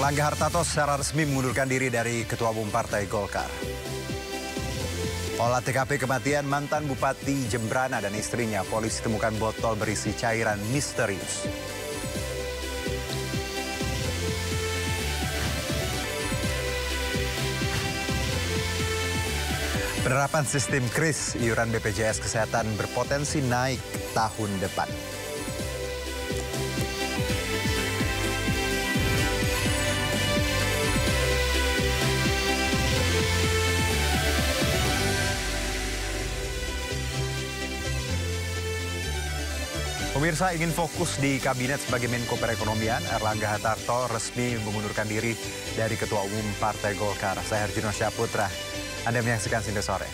Erlangga Hartarto secara resmi mengundurkan diri dari Ketua Umum Partai Golkar. Olah TKP kematian mantan Bupati Jembrana dan istrinya, polisi temukan botol berisi cairan misterius. Penerapan sistem KRIS, iuran BPJS Kesehatan berpotensi naik tahun depan. Pemirsa, ingin fokus di kabinet sebagai Menko Perekonomian, Erlangga Hartarto resmi mengundurkan diri dari Ketua Umum Partai Golkar. Saya Herjino Syaputra. Anda menyaksikan Sindo Sore.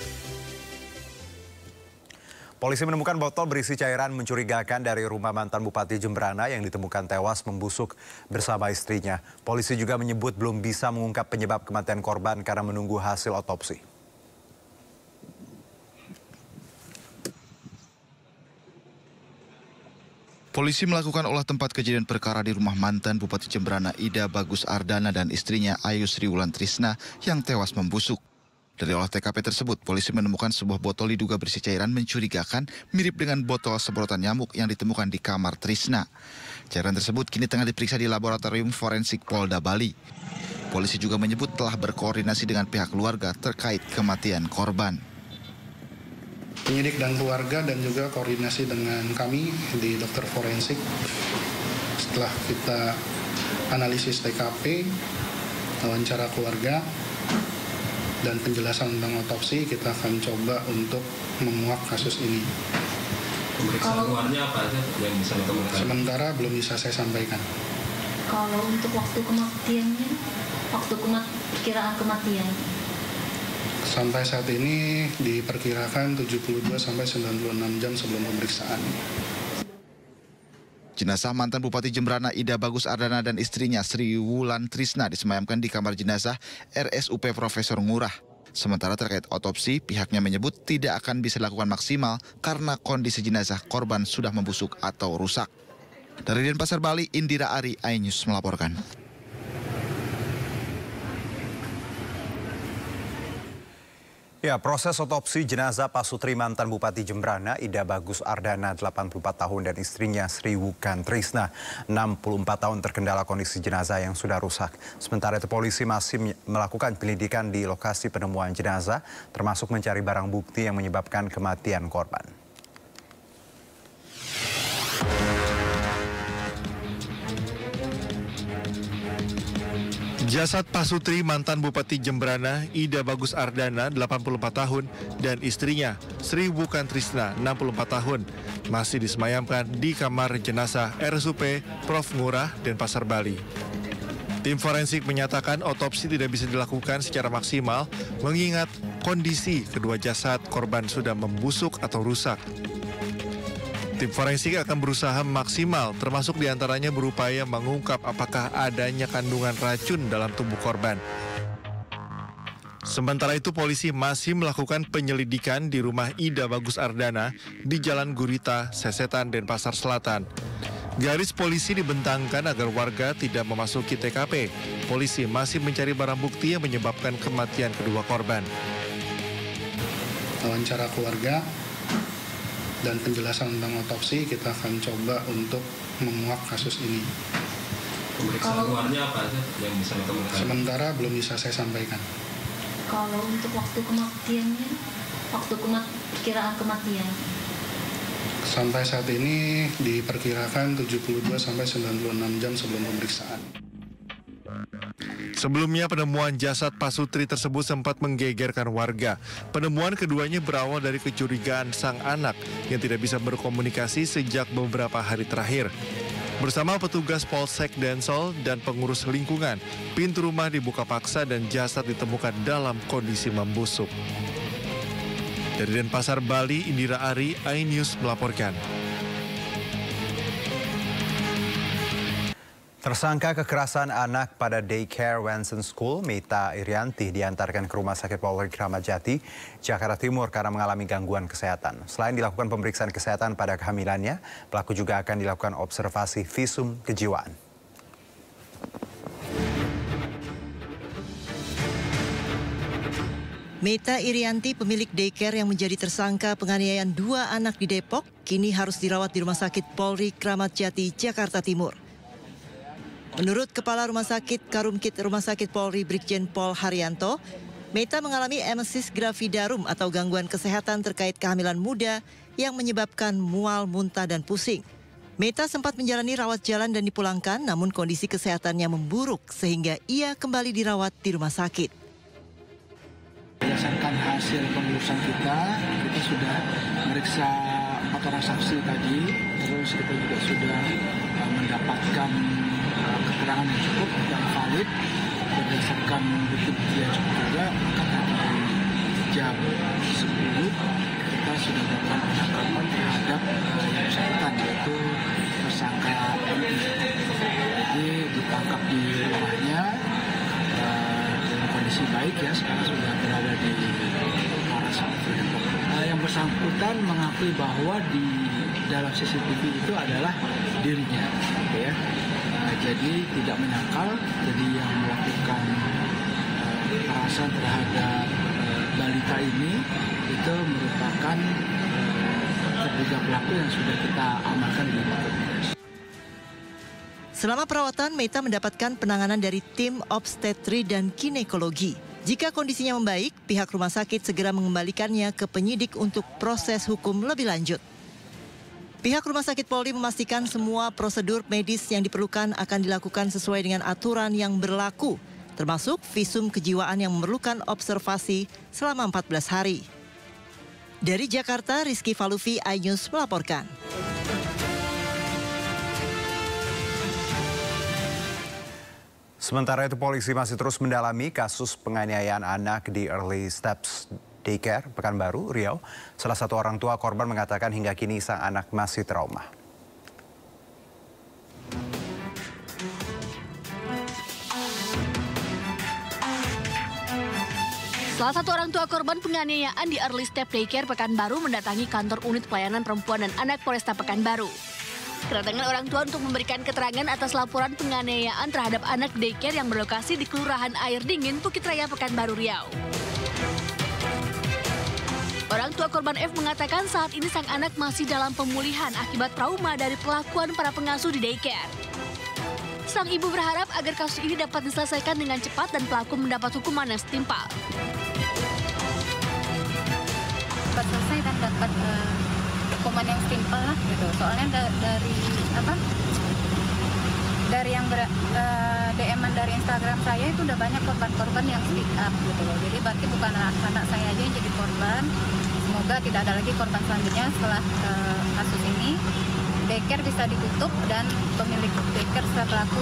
Polisi menemukan botol berisi cairan mencurigakan dari rumah mantan Bupati Jembrana yang ditemukan tewas membusuk bersama istrinya. Polisi juga menyebut belum bisa mengungkap penyebab kematian korban karena menunggu hasil otopsi. Polisi melakukan olah tempat kejadian perkara di rumah mantan Bupati Jembrana Ida Bagus Ardana dan istrinya Ayu Sri Wulan Trisna yang tewas membusuk. Dari olah TKP tersebut, polisi menemukan sebuah botol diduga berisi cairan mencurigakan mirip dengan botol semprotan nyamuk yang ditemukan di kamar Trisna. Cairan tersebut kini tengah diperiksa di Laboratorium Forensik Polda Bali. Polisi juga menyebut telah berkoordinasi dengan pihak keluarga terkait kematian korban. Penyidik dan keluarga dan juga koordinasi dengan kami di dokter forensik. Setelah kita analisis TKP, wawancara keluarga, dan penjelasan tentang otopsi, kita akan coba untuk menguak kasus ini. Pemeriksaan luarnya apa aja yang bisa ditemukan? Sementara belum bisa saya sampaikan. Kalau untuk waktu kematiannya, perkiraan kematian? Sampai saat ini diperkirakan 72 sampai 96 jam sebelum pemeriksaan. Jenazah mantan Bupati Jembrana Ida Bagus Ardana dan istrinya Sri Wulan Trisna disemayamkan di kamar jenazah RSUP Profesor Ngurah. Sementara terkait otopsi, pihaknya menyebut tidak akan bisa dilakukan maksimal karena kondisi jenazah korban sudah membusuk atau rusak. Dari Denpasar, Bali, Indira Ari, iNews melaporkan. Ya, proses otopsi jenazah Pak Sutri mantan Bupati Jembrana Ida Bagus Ardana 84 tahun dan istrinya Sri Wulan Trisna 64 tahun terkendala kondisi jenazah yang sudah rusak. Sementara itu polisi masih melakukan penyelidikan di lokasi penemuan jenazah termasuk mencari barang bukti yang menyebabkan kematian korban. Jasad Pak Sutri mantan Bupati Jembrana Ida Bagus Ardana 84 tahun dan istrinya Sri Wulan Trisna 64 tahun masih disemayamkan di kamar jenazah RSUP Prof Ngurah Denpasar, Bali. Tim forensik menyatakan otopsi tidak bisa dilakukan secara maksimal mengingat kondisi kedua jasad korban sudah membusuk atau rusak. Tim forensik akan berusaha maksimal, termasuk diantaranya berupaya mengungkap apakah adanya kandungan racun dalam tubuh korban. Sementara itu, polisi masih melakukan penyelidikan di rumah Ida Bagus Ardana di Jalan Gurita, Sesetan, Denpasar Selatan. Garis polisi dibentangkan agar warga tidak memasuki TKP. Polisi masih mencari barang bukti yang menyebabkan kematian kedua korban. Wawancara keluarga dan penjelasan tentang otopsi, kita akan coba untuk menguak kasus ini. Pemeriksaan luarnya apa aja yang bisa ditemukan? Sementara belum bisa saya sampaikan. Kalau untuk waktu kematiannya, perkiraan kematian? Sampai saat ini diperkirakan 72 sampai 96 jam sebelum pemeriksaan. Sebelumnya penemuan jasad Pak Sutri tersebut sempat menggegerkan warga. Penemuan keduanya berawal dari kecurigaan sang anak yang tidak bisa berkomunikasi sejak beberapa hari terakhir. Bersama petugas Polsek Densol dan pengurus lingkungan, pintu rumah dibuka paksa dan jasad ditemukan dalam kondisi membusuk. Dari Denpasar, Bali, Indira Ari, iNews melaporkan. Tersangka kekerasan anak pada daycare Wenson School, Meta Irianti, diantarkan ke Rumah Sakit Polri Kramat Jati, Jakarta Timur karena mengalami gangguan kesehatan. Selain dilakukan pemeriksaan kesehatan pada kehamilannya, pelaku juga akan dilakukan observasi visum kejiwaan. Meta Irianti, pemilik daycare yang menjadi tersangka penganiayaan 2 anak di Depok, kini harus dirawat di Rumah Sakit Polri Kramat Jati, Jakarta Timur. Menurut Kepala Rumah Sakit Karumkit Rumah Sakit Polri Brigjen Pol Haryanto, Meta mengalami emesis gravidarum atau gangguan kesehatan terkait kehamilan muda yang menyebabkan mual, muntah, dan pusing. Meta sempat menjalani rawat jalan dan dipulangkan, namun kondisi kesehatannya memburuk sehingga ia kembali dirawat di rumah sakit. Berdasarkan hasil pengurusan kita sudah meriksa 4 orang saksi tadi, terus kita juga sudah mendapatkan keterangan yang cukup dan valid berdasarkan bukti yang cukup juga. Maka di jam 10 kita sudah melakukan penangkapan terhadap yang bersangkutan, yaitu tersangka MI. Jadi ditangkap di rumahnya dalam kondisi baik ya, sekarang sudah berada di Polres Depok. Yang bersangkutan mengakui bahwa di dalam CCTV itu adalah dirinya, ya. Jadi tidak menyangkal, jadi yang melakukan kekerasan terhadap balita ini itu merupakan terduga pelaku yang sudah kita amankan di Polres. Selama perawatan, Meta mendapatkan penanganan dari tim obstetri dan ginekologi. Jika kondisinya membaik, pihak rumah sakit segera mengembalikannya ke penyidik untuk proses hukum lebih lanjut. Pihak Rumah Sakit Polri memastikan semua prosedur medis yang diperlukan akan dilakukan sesuai dengan aturan yang berlaku, termasuk visum kejiwaan yang memerlukan observasi selama 14 hari. Dari Jakarta, Rizky Falufi, iNews melaporkan. Sementara itu, polisi masih terus mendalami kasus penganiayaan anak di Early Steps Daycare, Pekanbaru, Riau. Salah satu orang tua korban mengatakan hingga kini sang anak masih trauma. Salah satu orang tua korban penganiayaan di Early Step Daycare Pekanbaru mendatangi kantor unit pelayanan perempuan dan anak Polresta Pekanbaru. Kedatangan orang tua untuk memberikan keterangan atas laporan penganiayaan terhadap anak daycare yang berlokasi di Kelurahan Air Dingin, Bukit Raya, Pekanbaru, Riau. Orang tua korban F mengatakan saat ini sang anak masih dalam pemulihan akibat trauma dari perlakuan para pengasuh di daycare. Sang ibu berharap agar kasus ini dapat diselesaikan dengan cepat dan pelaku mendapat hukuman yang setimpal. Cepat selesai dan dapat hukuman yang setimpal lah gitu. Soalnya dari yang DM-an dari Instagram saya itu udah banyak korban-korban yang speak up gitu loh. Jadi berarti bukan anak saya aja yang jadi korban. Semoga tidak ada lagi korban selanjutnya setelah kasus ini. Daycare bisa ditutup dan pemilik daycare serta pelaku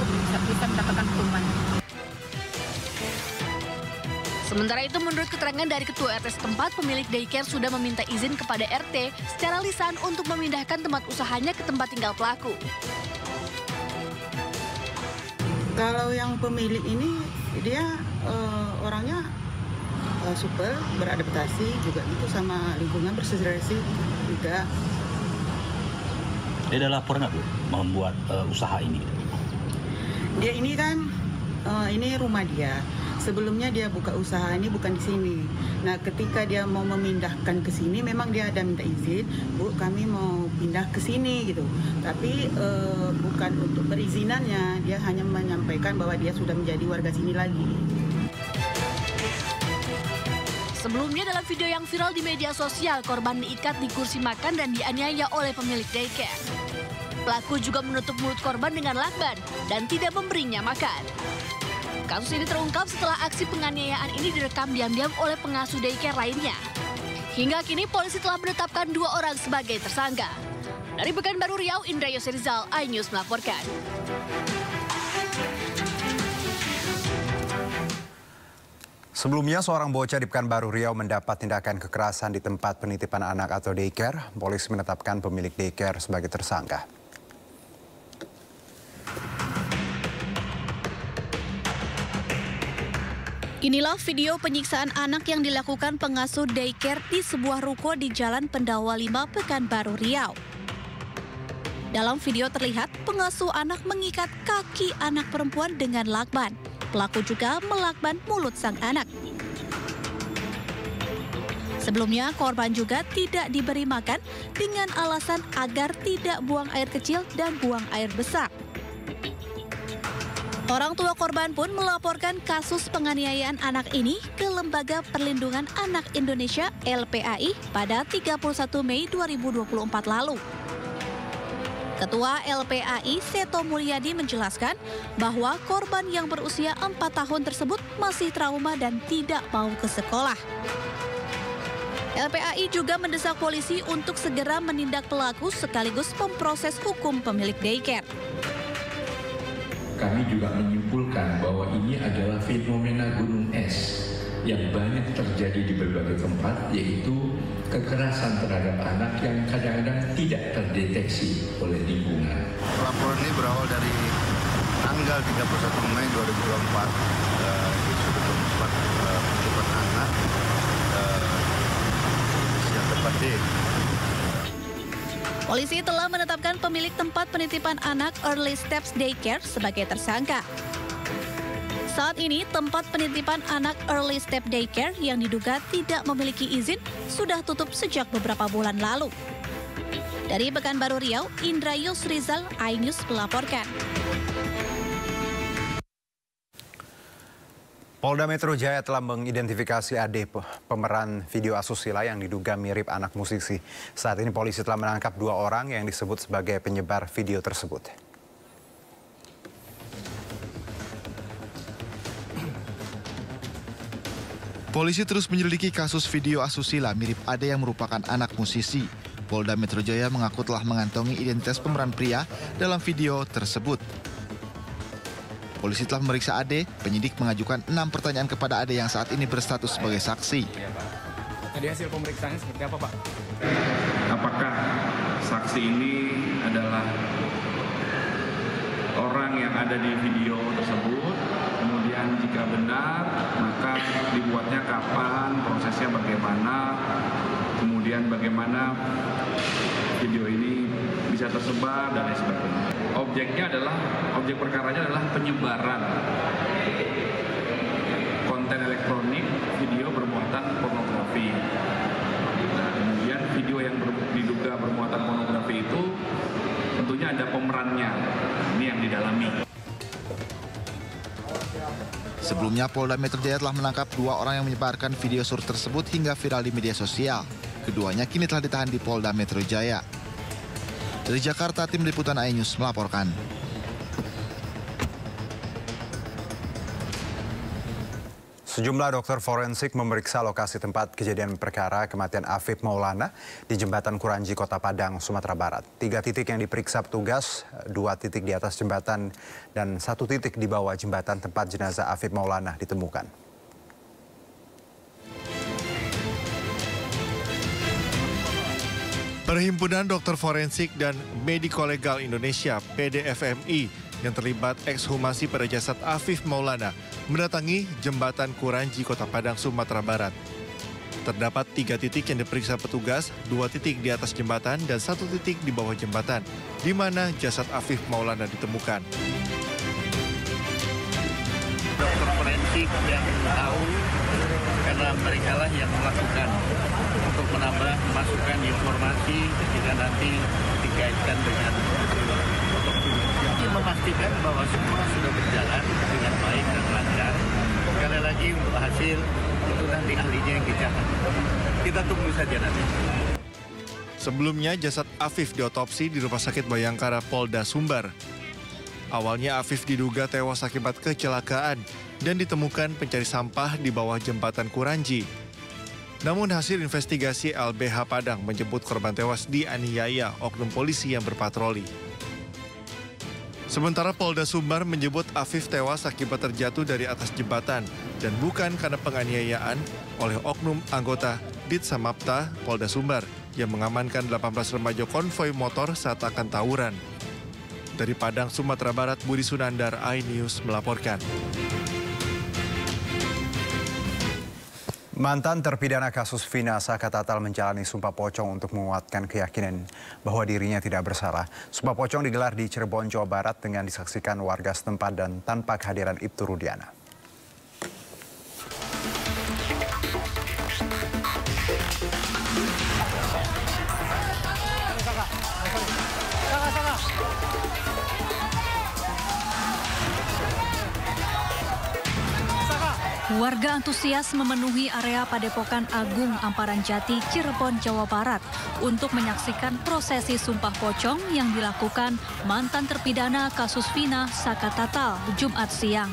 bisa mendapatkan hukuman. Sementara itu, menurut keterangan dari Ketua RT setempat, pemilik daycare sudah meminta izin kepada RT secara lisan untuk memindahkan tempat usahanya ke tempat tinggal pelaku. Kalau yang pemilik ini, dia orangnya super, beradaptasi juga itu sama lingkungan, bersosialisasi juga. Dia ada laporan nggak, Bu, membuat usaha ini? Dia ini kan, ini rumah dia. Sebelumnya dia buka usaha ini bukan di sini. Nah, ketika dia mau memindahkan ke sini, memang dia ada minta izin, Bu, kami mau pindah ke sini gitu. Tapi bukan untuk perizinannya, dia hanya menyampaikan bahwa dia sudah menjadi warga sini lagi. Sebelumnya dalam video yang viral di media sosial, korban diikat di kursi makan dan dianiaya oleh pemilik daycare. Pelaku juga menutup mulut korban dengan lakban dan tidak memberinya makan. Kasus ini terungkap setelah aksi penganiayaan ini direkam diam-diam oleh pengasuh daycare lainnya. Hingga kini polisi telah menetapkan 2 orang sebagai tersangka. Dari Pekanbaru, Riau, Indra Yosrizal, iNews melaporkan. Sebelumnya, seorang bocah di Pekanbaru, Riau mendapat tindakan kekerasan di tempat penitipan anak atau daycare. Polisi menetapkan pemilik daycare sebagai tersangka. Inilah video penyiksaan anak yang dilakukan pengasuh daycare di sebuah ruko di Jalan Pendawa 5, Pekanbaru, Riau. Dalam video terlihat pengasuh anak mengikat kaki anak perempuan dengan lakban. Pelaku juga melakban mulut sang anak. Sebelumnya, korban juga tidak diberi makan dengan alasan agar tidak buang air kecil dan buang air besar. Orang tua korban pun melaporkan kasus penganiayaan anak ini ke Lembaga Perlindungan Anak Indonesia (LPAI) pada 31 Mei 2024 lalu. Ketua LPAI Seto Mulyadi menjelaskan bahwa korban yang berusia 4 tahun tersebut masih trauma dan tidak mau ke sekolah. LPAI juga mendesak polisi untuk segera menindak pelaku sekaligus memproses hukum pemilik daycare. Kami juga menyimpulkan bahwa ini adalah fenomena gunung es yang banyak terjadi di berbagai tempat, yaitu kekerasan terhadap anak yang kadang-kadang tidak terdeteksi oleh lingkungan. Laporan ini berawal dari tanggal 31 Mei 2024 di sudut tempat penitipan anak yang tempat D. Polisi telah menetapkan pemilik tempat penitipan anak Early Steps Daycare sebagai tersangka. Saat ini, tempat penitipan anak Early Step Daycare yang diduga tidak memiliki izin sudah tutup sejak beberapa bulan lalu. Dari Pekanbaru, Riau, Indra Yusrizal, iNews melaporkan. Polda Metro Jaya telah mengidentifikasi AD pemeran video asusila yang diduga mirip anak musisi. Saat ini polisi telah menangkap 2 orang yang disebut sebagai penyebar video tersebut. Polisi terus menyelidiki kasus video asusila mirip AD yang merupakan anak musisi. Polda Metro Jaya mengaku telah mengantongi identitas pemeran pria dalam video tersebut. Polisi telah memeriksa AD, penyidik mengajukan 6 pertanyaan kepada AD yang saat ini berstatus sebagai saksi. Tadi hasil pemeriksaannya seperti apa, Pak? Apakah saksi ini adalah orang yang ada di video tersebut? Kemudian jika benar, maka dibuatnya kapan, prosesnya bagaimana, kemudian bagaimana video ini bisa tersebar dan lain sebagainya. Objek perkaranya adalah penyebaran konten elektronik video bermuatan pornografi. Nah, kemudian video yang diduga bermuatan pornografi itu tentunya ada pemerannya. Ini yang didalami. Sebelumnya, Polda Metro Jaya telah menangkap 2 orang yang menyebarkan video sur tersebut hingga viral di media sosial. Keduanya kini telah ditahan di Polda Metro Jaya. Dari Jakarta, tim liputan iNews melaporkan. Sejumlah dokter forensik memeriksa lokasi tempat kejadian perkara kematian Afif Maulana di Jembatan Kuranji, Kota Padang, Sumatera Barat. 3 titik yang diperiksa petugas, 2 titik di atas jembatan, dan 1 titik di bawah jembatan tempat jenazah Afif Maulana ditemukan. Perhimpunan Dokter Forensik dan Mediko-Legal Indonesia (PDFMI) yang terlibat ekshumasi pada jasad Afif Maulana mendatangi Jembatan Kuranji, Kota Padang, Sumatera Barat. Terdapat 3 titik yang diperiksa petugas, 2 titik di atas jembatan dan 1 titik di bawah jembatan, di mana jasad Afif Maulana ditemukan. Dokter forensik yang tahu karena mereka lah yang melakukan untuk menambah masukan informasi ketika nanti dikaitkan dengan otopsi. Memastikan bahwa semua sudah berjalan dengan baik dan lancar. Sekali lagi untuk hasil itu nanti ahlinya yang bicara. Kita tunggu saja nanti. Sebelumnya jasad Afif diotopsi di Rumah Sakit Bayangkara Polda Sumbar. Awalnya Afif diduga tewas akibat kecelakaan dan ditemukan pencari sampah di bawah jembatan Kuranji. Namun hasil investigasi LBH Padang menyebut korban tewas dianiaya oknum polisi yang berpatroli. Sementara Polda Sumbar menyebut Afif tewas akibat terjatuh dari atas jembatan dan bukan karena penganiayaan oleh oknum anggota Ditsamapta Polda Sumbar yang mengamankan 18 remaja konvoi motor saat akan tawuran. Dari Padang, Sumatera Barat, Budi Sunandar, iNews melaporkan. Mantan terpidana kasus Vina Sakatatal menjalani sumpah pocong untuk menguatkan keyakinan bahwa dirinya tidak bersalah. Sumpah pocong digelar di Cirebon, Jawa Barat dengan disaksikan warga setempat dan tanpa kehadiran Ibtu Rudiana. Warga antusias memenuhi area Padepokan Agung Amparan Jati, Cirebon, Jawa Barat untuk menyaksikan prosesi sumpah pocong yang dilakukan mantan terpidana kasus Vina Sakatatal Jumat siang.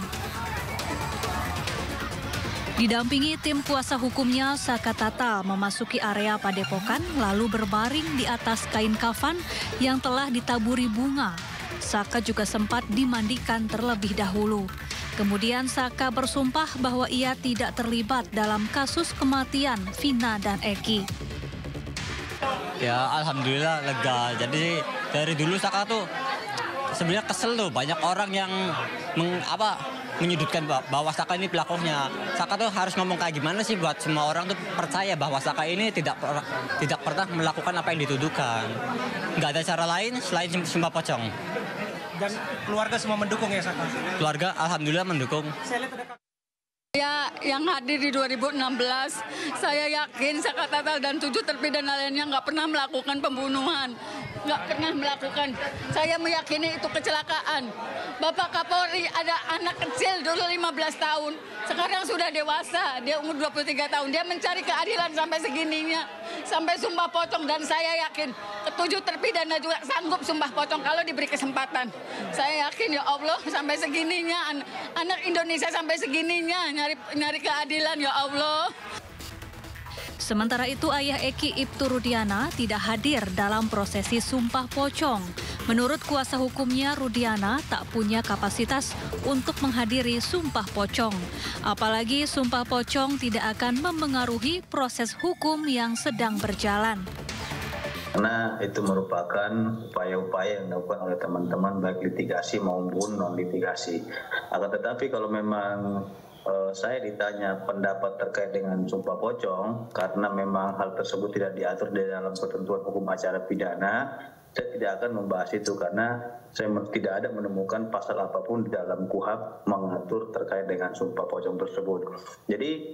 Didampingi tim kuasa hukumnya, Sakatatal memasuki area Padepokan lalu berbaring di atas kain kafan yang telah ditaburi bunga. Saka juga sempat dimandikan terlebih dahulu. Kemudian Saka bersumpah bahwa ia tidak terlibat dalam kasus kematian Vina dan Eki. Ya alhamdulillah lega. Jadi dari dulu Saka tuh sebenarnya kesel tuh, banyak orang yang menyudutkan bahwa Saka ini pelakunya. Saka tuh harus ngomong kayak gimana sih buat semua orang tuh percaya bahwa Saka ini tidak pernah melakukan apa yang dituduhkan. Nggak ada cara lain selain sumpah pocong. Dan keluarga semua mendukung ya Saka? Keluarga alhamdulillah mendukung. Ya, yang hadir di 2016, saya yakin Sakatatal dan 7 terpidana lainnya nggak pernah melakukan pembunuhan. Nggak pernah melakukan. Saya meyakini itu kecelakaan. Bapak Kapolri ada anak kecil dulu 15 tahun. Sekarang sudah dewasa, dia umur 23 tahun. Dia mencari keadilan sampai segininya. Sampai sumpah pocong, dan saya yakin ke-7 terpidana juga sanggup sumpah pocong kalau diberi kesempatan. Saya yakin ya Allah sampai segininya, anak Indonesia sampai segininya nyari keadilan ya Allah. Sementara itu ayah Eki, Ibtu Rudiana, tidak hadir dalam prosesi sumpah pocong. Menurut kuasa hukumnya, Rudiana tak punya kapasitas untuk menghadiri sumpah pocong. Apalagi sumpah pocong tidak akan mempengaruhi proses hukum yang sedang berjalan. Karena itu merupakan upaya-upaya yang dilakukan oleh teman-teman baik litigasi maupun non-litigasi. Akan tetapi kalau memang saya ditanya pendapat terkait dengan sumpah pocong, karena memang hal tersebut tidak diatur di dalam ketentuan hukum acara pidana, saya tidak akan membahas itu karena saya tidak ada menemukan pasal apapun di dalam KUHP mengatur terkait dengan sumpah pocong tersebut. Jadi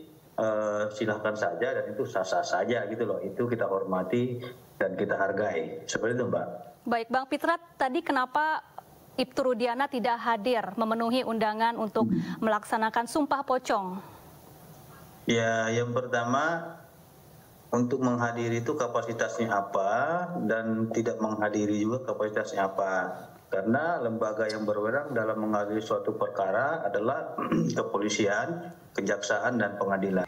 silahkan saja dan itu sah-sah saja gitu loh, itu kita hormati dan kita hargai. Seperti itu Mbak. Baik Bang Pitrat, tadi kenapa Ibtu Rudiana tidak hadir memenuhi undangan untuk melaksanakan sumpah pocong? Ya, yang pertama untuk menghadiri itu kapasitasnya apa dan tidak menghadiri juga kapasitasnya apa. Karena lembaga yang berwenang dalam mengadili suatu perkara adalah kepolisian, kejaksaan, dan pengadilan.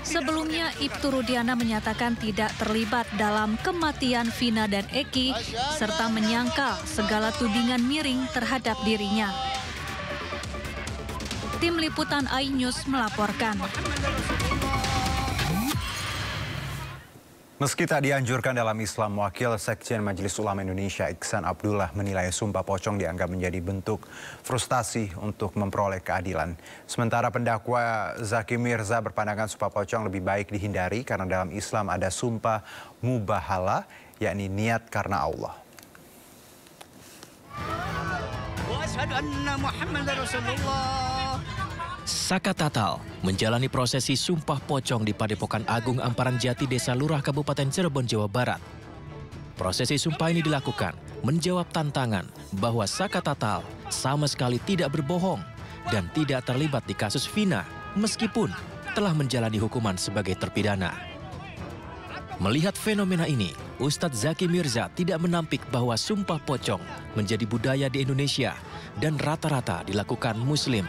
Sebelumnya, Ibtu Rudiana menyatakan tidak terlibat dalam kematian Vina dan Eki, serta menyangkal segala tudingan miring terhadap dirinya. Tim Liputan iNews melaporkan. Meski tak dianjurkan dalam Islam, Wakil Sekjen Majelis Ulama Indonesia Iksan Abdullah menilai sumpah pocong dianggap menjadi bentuk frustasi untuk memperoleh keadilan. Sementara pendakwa Zaki Mirza berpandangan sumpah pocong lebih baik dihindari karena dalam Islam ada sumpah mubahalah, yakni niat karena Allah. Sakatatal menjalani prosesi sumpah pocong di Padepokan Agung Amparan Jati, Desa Lurah, Kabupaten Cirebon, Jawa Barat. Prosesi sumpah ini dilakukan menjawab tantangan bahwa Sakatatal sama sekali tidak berbohong dan tidak terlibat di kasus Vina meskipun telah menjalani hukuman sebagai terpidana. Melihat fenomena ini, Ustadz Zaki Mirza tidak menampik bahwa sumpah pocong menjadi budaya di Indonesia dan rata-rata dilakukan Muslim.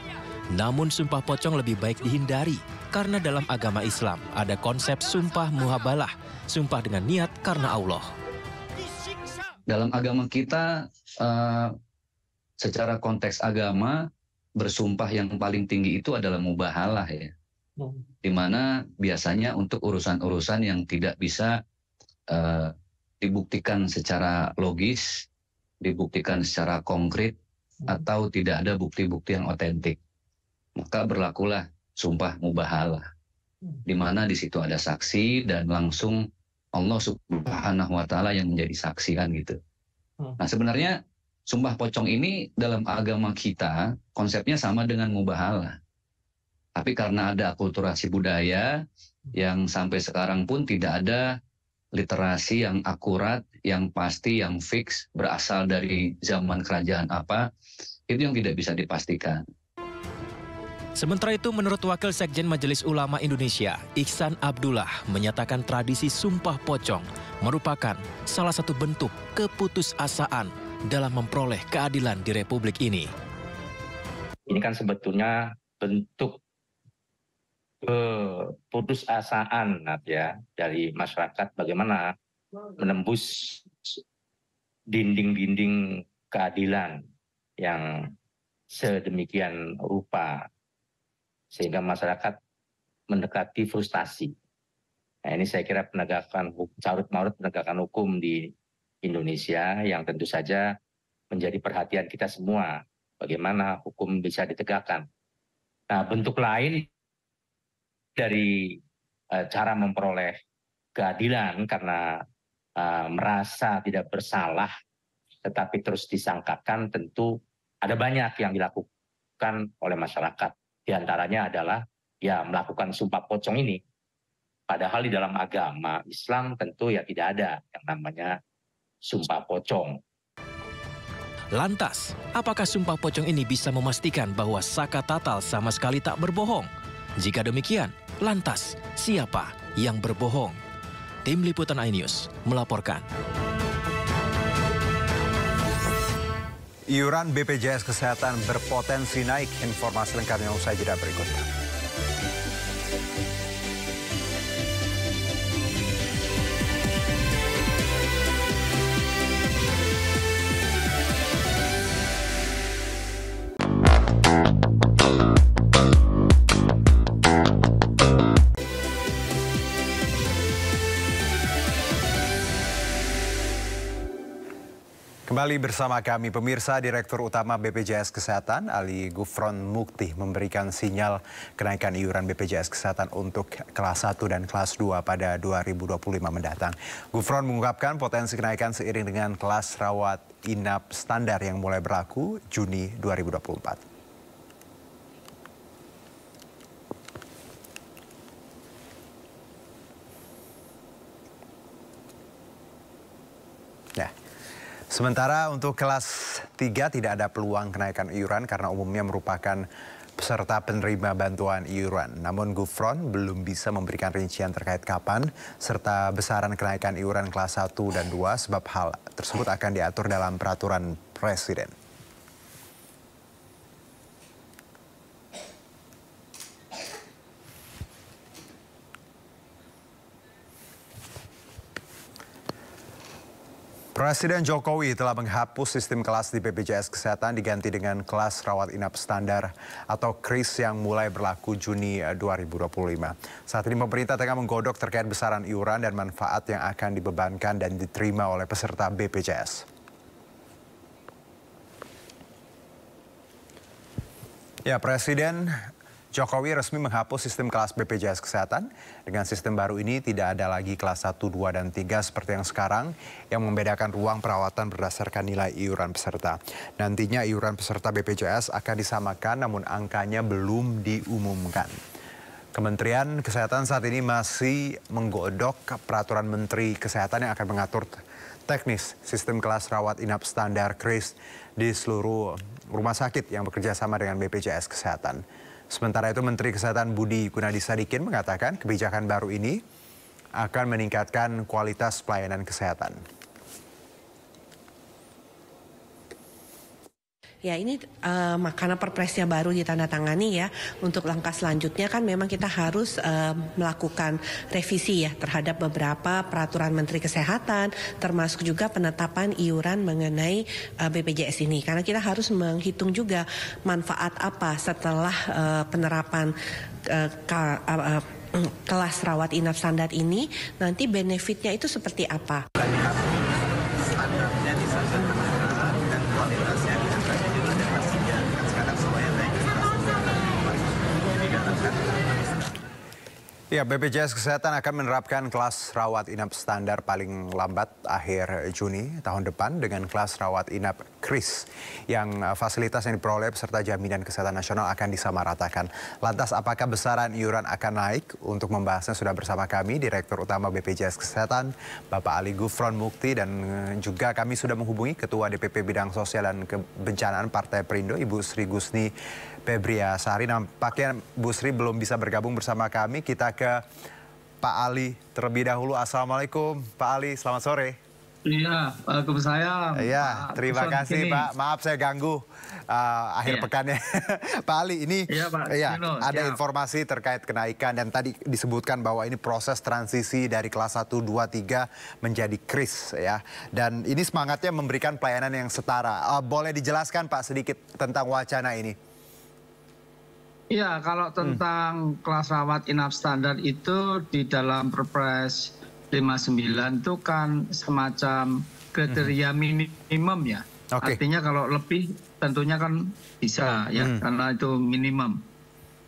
Namun sumpah pocong lebih baik dihindari karena dalam agama Islam ada konsep sumpah muhabalah, sumpah dengan niat karena Allah. Dalam agama kita, secara konteks agama, bersumpah yang paling tinggi itu adalah mubahalah ya. Di mana biasanya untuk urusan-urusan yang tidak bisa dibuktikan secara logis, dibuktikan secara konkret, atau tidak ada bukti-bukti yang otentik. Maka berlakulah sumpah mubahalah. di mana di situ ada saksi dan langsung Allah Subhanahu wa Ta'ala yang menjadi saksi kan gitu. Nah sebenarnya sumpah pocong ini dalam agama kita konsepnya sama dengan mubahalah. Tapi karena ada akulturasi budaya yang sampai sekarang pun tidak ada literasi yang akurat, yang pasti, yang fix, berasal dari zaman kerajaan apa, itu yang tidak bisa dipastikan. Sementara itu, menurut Wakil Sekjen Majelis Ulama Indonesia, Ihsan Abdullah, menyatakan tradisi sumpah pocong merupakan salah satu bentuk keputusasaan dalam memperoleh keadilan di Republik ini. Ini kan sebetulnya bentuk keputusasaan ya dari masyarakat bagaimana menembus dinding-dinding keadilan yang sedemikian rupa sehingga masyarakat mendekati frustasi. Nah, ini saya kira penegakan carut-marut penegakan hukum di Indonesia yang tentu saja menjadi perhatian kita semua bagaimana hukum bisa ditegakkan. Nah, bentuk lain dari cara memperoleh keadilan karena merasa tidak bersalah tetapi terus disangkakan tentu ada banyak yang dilakukan oleh masyarakat. Di antaranya adalah ya melakukan sumpah pocong ini. Padahal di dalam agama Islam tentu ya tidak ada yang namanya sumpah pocong. Lantas, apakah sumpah pocong ini bisa memastikan bahwa Saka Tatal sama sekali tak berbohong? Jika demikian, lantas siapa yang berbohong? Tim Liputan iNews melaporkan. Iuran BPJS Kesehatan berpotensi naik. Informasi lengkapnya usai jeda berikut. Kembali bersama kami, pemirsa. Direktur Utama BPJS Kesehatan, Ali Gufron Mukti, memberikan sinyal kenaikan iuran BPJS Kesehatan untuk kelas 1 dan kelas 2 pada 2025 mendatang. Gufron mengungkapkan potensi kenaikan seiring dengan kelas rawat inap standar yang mulai berlaku Juni 2024. Sementara untuk kelas 3 tidak ada peluang kenaikan iuran karena umumnya merupakan peserta penerima bantuan iuran. Namun Gufron belum bisa memberikan rincian terkait kapan serta besaran kenaikan iuran kelas 1 dan 2 sebab hal tersebut akan diatur dalam peraturan Presiden. Presiden Jokowi telah menghapus sistem kelas di BPJS Kesehatan diganti dengan kelas rawat inap standar atau KRIS yang mulai berlaku Juni 2025. Saat ini pemerintah tengah menggodok terkait besaran iuran dan manfaat yang akan dibebankan dan diterima oleh peserta BPJS. Ya, Presiden Jokowi resmi menghapus sistem kelas BPJS Kesehatan. Dengan sistem baru ini tidak ada lagi kelas 1, 2, dan 3 seperti yang sekarang yang membedakan ruang perawatan berdasarkan nilai iuran peserta. Nantinya iuran peserta BPJS akan disamakan namun angkanya belum diumumkan. Kementerian Kesehatan saat ini masih menggodok peraturan Menteri Kesehatan yang akan mengatur teknis sistem kelas rawat inap standar KRIS di seluruh rumah sakit yang bekerja sama dengan BPJS Kesehatan. Sementara itu Menteri Kesehatan Budi Gunadisadikin mengatakan kebijakan baru ini akan meningkatkan kualitas pelayanan kesehatan. Ya ini karena perpresnya baru ditandatangani ya, untuk langkah selanjutnya kan memang kita harus melakukan revisi ya terhadap beberapa peraturan Menteri Kesehatan, termasuk juga penetapan iuran mengenai BPJS ini. Karena kita harus menghitung juga manfaat apa setelah penerapan kelas rawat inap standar ini, nanti benefitnya itu seperti apa. Standarnya disasarkan dan kualitasnya Ya, BPJS Kesehatan akan menerapkan kelas rawat inap standar paling lambat akhir Juni tahun depan dengan kelas rawat inap KRIS yang fasilitas yang diperoleh peserta jaminan kesehatan nasional akan disamaratakan. Lantas apakah besaran iuran akan naik? Untuk membahasnya sudah bersama kami Direktur Utama BPJS Kesehatan Bapak Ali Gufron Mukti, dan juga kami sudah menghubungi Ketua DPP Bidang Sosial dan Kebencanaan Partai Perindo Ibu Sri Gusni Pebria Sari. Nampaknya Bu Sri belum bisa bergabung bersama kami. Kita ke Pak Ali terlebih dahulu. Assalamualaikum Pak Ali, selamat sore. Iya, Waalaikumsalam. Iya, terima kasih Pak. Maaf saya ganggu akhir pekannya. Pak Ali, ini ada informasi terkait kenaikan dan tadi disebutkan bahwa ini proses transisi dari kelas 1, 2, 3 menjadi KRIS ya. Dan ini semangatnya memberikan pelayanan yang setara. Boleh dijelaskan Pak sedikit tentang wacana ini? Iya, kalau tentang kelas rawat inap standar itu di dalam Perpres 59 itu kan semacam kriteria minimum ya. Artinya kalau lebih tentunya kan bisa ya, karena itu minimum.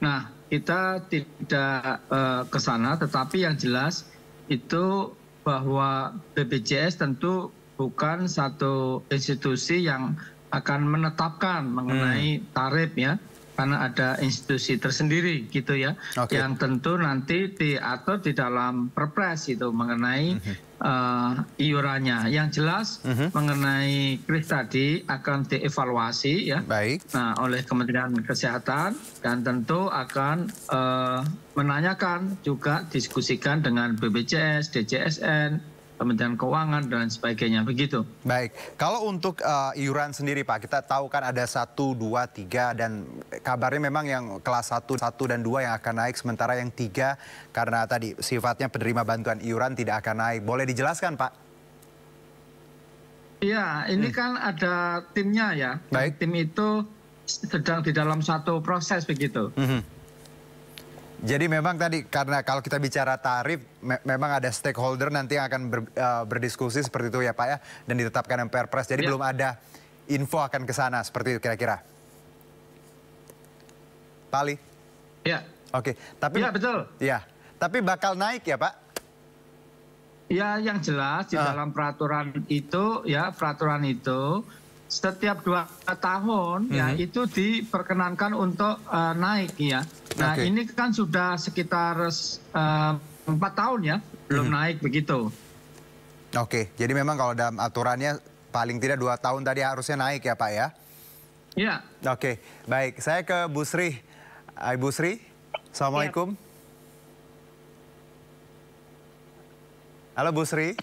Nah, kita tidak ke sana, tetapi yang jelas itu bahwa BPJS tentu bukan satu institusi yang akan menetapkan mengenai tarif ya. Karena ada institusi tersendiri gitu ya, yang tentu nanti diatur di dalam Perpres itu mengenai iurannya. Yang jelas mengenai KRIS tadi akan dievaluasi ya, nah, oleh Kementerian Kesehatan, dan tentu akan menanyakan juga diskusikan dengan BPJS, DJSN, Kementerian Keuangan dan sebagainya, begitu. Baik, kalau untuk iuran sendiri Pak, kita tahu kan ada 1, 2, 3 dan kabarnya memang yang kelas 1 dan 2 yang akan naik, sementara yang 3 karena tadi sifatnya penerima bantuan iuran tidak akan naik. Boleh dijelaskan Pak? Iya, ini kan ada timnya ya. Baik. Tim itu sedang di dalam satu proses begitu. Jadi memang tadi karena kalau kita bicara tarif memang ada stakeholder nanti yang akan berdiskusi seperti itu ya Pak ya, dan ditetapkan yang Perpres. Jadi belum ada info akan ke sana seperti itu kira-kira. Pak Ali? Ya. Oke, tapi betul. Ya, tapi bakal naik ya Pak? Ya, yang jelas di dalam peraturan itu ya, peraturan itu setiap 2 tahun ya itu diperkenankan untuk naik ya. Nah, ini kan sudah sekitar 4 tahun ya belum naik begitu. Oke, jadi memang kalau dalam aturannya paling tidak 2 tahun tadi harusnya naik ya Pak ya? Iya. Oke, baik. Saya ke Bu Sri. Ibu Sri, Assalamualaikum. Halo Bu Sri.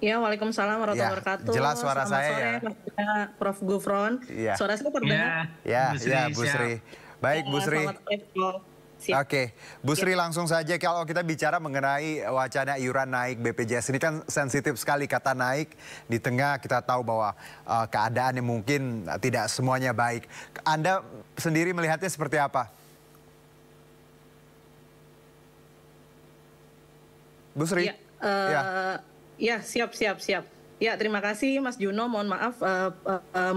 Ya, Waalaikumsalam warahmatullahi wabarakatuh. Jelas suara saya sore, ya. Prof. Gufron. Suara saya terdengar? Ya, Bu Sri. Baik, Bu Sri. Oke, Bu Sri langsung saja kalau kita bicara mengenai wacana iuran naik BPJS ini kan sensitif sekali kata naik di tengah kita tahu bahwa keadaan yang mungkin tidak semuanya baik. Anda sendiri melihatnya seperti apa? Bu Sri? Ya, siap. Ya, terima kasih Mas Juno. Mohon maaf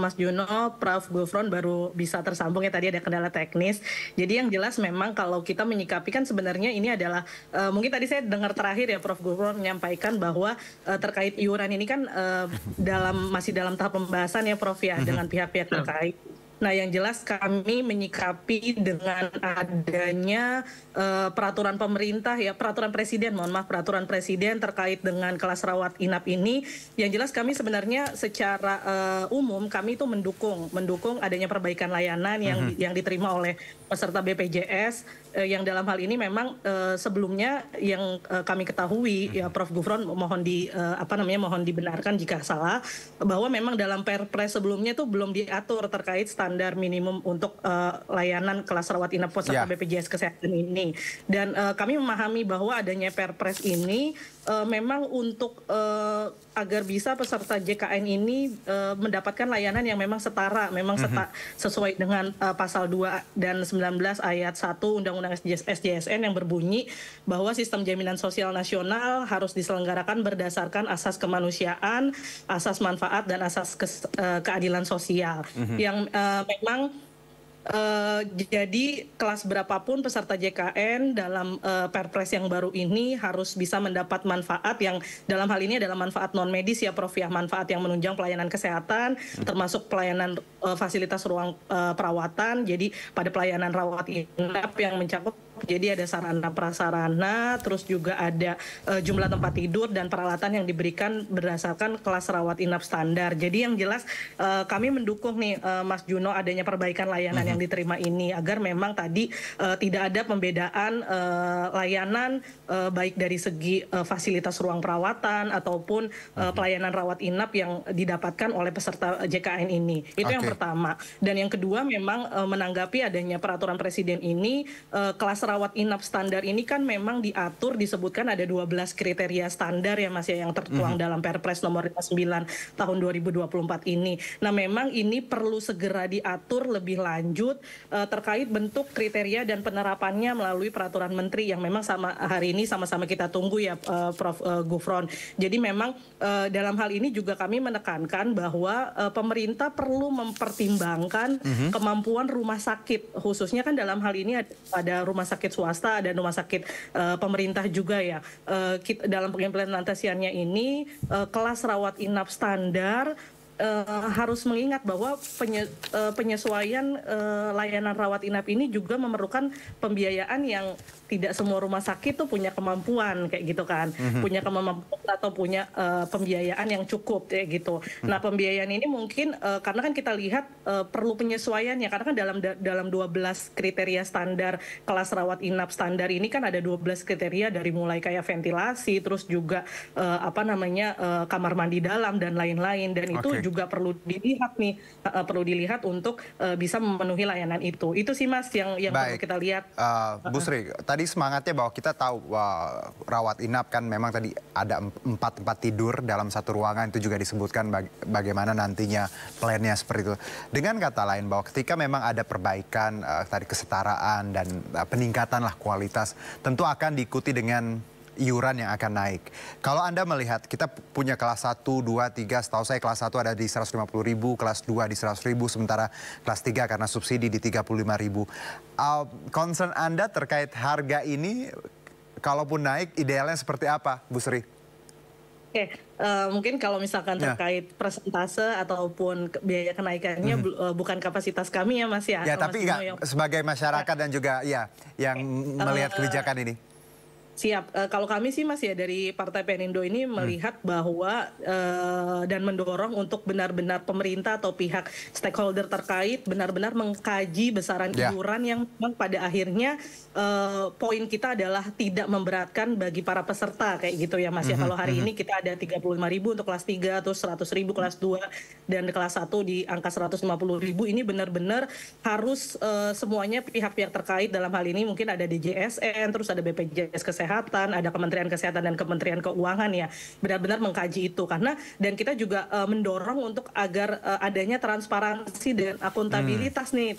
Mas Juno, Prof. Gufron baru bisa tersambung ya, tadi ada kendala teknis. Jadi yang jelas memang kalau kita menyikapi kan sebenarnya ini adalah, mungkin tadi saya dengar terakhir ya Prof. Gufron menyampaikan bahwa terkait iuran ini kan masih dalam tahap pembahasan ya Prof ya, dengan pihak-pihak terkait. Nah, yang jelas kami menyikapi dengan adanya peraturan pemerintah ya, peraturan presiden terkait dengan kelas rawat inap ini. Yang jelas kami sebenarnya secara umum kami itu mendukung adanya perbaikan layanan yang diterima oleh peserta BPJS, yang dalam hal ini memang sebelumnya yang kami ketahui ya Prof. Gufron mohon dibenarkan jika salah, bahwa memang dalam Perpres sebelumnya itu belum diatur terkait standar minimum untuk layanan kelas rawat inap peserta BPJS Kesehatan ini. Dan kami memahami bahwa adanya Perpres ini memang untuk agar bisa peserta JKN ini mendapatkan layanan yang memang setara, sesuai dengan pasal 2 dan 19 ayat 1 Undang-Undang SJSN yang berbunyi bahwa sistem jaminan sosial nasional harus diselenggarakan berdasarkan asas kemanusiaan, asas manfaat, dan asas keadilan sosial. Yang memang Jadi kelas berapapun peserta JKN dalam Perpres yang baru ini harus bisa mendapat manfaat yang dalam hal ini adalah manfaat non medis ya Prof ya, manfaat yang menunjang pelayanan kesehatan termasuk pelayanan fasilitas ruang perawatan. Jadi pada pelayanan rawat inap yang mencakup jadi ada sarana prasarana, terus juga ada jumlah tempat tidur dan peralatan yang diberikan berdasarkan kelas rawat inap standar. Jadi yang jelas kami mendukung nih Mas Juno adanya perbaikan layanan yang diterima ini agar memang tadi tidak ada pembedaan layanan baik dari segi fasilitas ruang perawatan ataupun pelayanan rawat inap yang didapatkan oleh peserta JKN ini. Itu yang pertama. Dan yang kedua memang menanggapi adanya peraturan presiden ini kelas rawat inap standar ini kan memang diatur disebutkan ada 12 kriteria standar ya Mas ya yang tertuang dalam Perpres nomor 59 tahun 2024 ini. Nah memang ini perlu segera diatur lebih lanjut terkait bentuk kriteria dan penerapannya melalui peraturan menteri yang memang hari ini sama-sama kita tunggu ya Prof Gufron. Jadi memang dalam hal ini juga kami menekankan bahwa pemerintah perlu mempertimbangkan kemampuan rumah sakit, khususnya kan dalam hal ini ada rumah sakit swasta dan rumah sakit pemerintah juga ya. Dalam pengimplementasiannya ini kelas rawat inap standar harus mengingat bahwa penyesuaian layanan rawat inap ini juga memerlukan pembiayaan yang tidak semua rumah sakit tuh punya kemampuan kayak gitu kan, punya kemampuan atau punya pembiayaan yang cukup kayak gitu. Nah pembiayaan ini mungkin karena kan kita lihat perlu penyesuaian ya, karena kan dalam 12 kriteria standar kelas rawat inap standar ini kan ada 12 kriteria dari mulai kayak ventilasi, terus juga kamar mandi dalam dan lain-lain, dan itu juga perlu dilihat nih, perlu dilihat untuk bisa memenuhi layanan itu. Itu sih Mas yang perlu kita lihat. Bu Sri, tadi semangatnya bahwa kita tahu rawat inap kan memang tadi ada 4 tempat tidur dalam satu ruangan, itu juga disebutkan bagaimana nantinya plannya seperti itu. Dengan kata lain bahwa ketika memang ada perbaikan tadi kesetaraan dan peningkatan lah kualitas, tentu akan diikuti dengan iuran yang akan naik. Kalau Anda melihat kita punya kelas 1, 2, 3, setahu saya kelas 1 ada di 150.000, kelas 2 di 100.000, sementara kelas 3 karena subsidi di 35.000. Concern Anda terkait harga ini, kalaupun naik idealnya seperti apa, Bu Sri? Mungkin kalau misalkan terkait persentase ataupun biaya kenaikannya bukan kapasitas kami ya Mas ya. Ya tapi sebagai masyarakat dan juga ya yang melihat kebijakan ini. Siap. Kalau kami sih Mas ya dari Partai Perindo ini melihat bahwa dan mendorong untuk benar-benar pemerintah atau pihak stakeholder terkait benar-benar mengkaji besaran iuran yang memang pada akhirnya poin kita adalah tidak memberatkan bagi para peserta kayak gitu ya Mas ya. Kalau hari ini kita ada 35.000 untuk kelas 3, terus 100.000 kelas 2 dan kelas 1 di angka 150.000, ini benar-benar harus semuanya pihak-pihak terkait, dalam hal ini mungkin ada DJSN, terus ada BPJS Kesehatan, ada Kementerian Kesehatan dan Kementerian Keuangan ya, benar-benar mengkaji itu karena dan kita juga mendorong untuk agar adanya transparansi dan akuntabilitas nih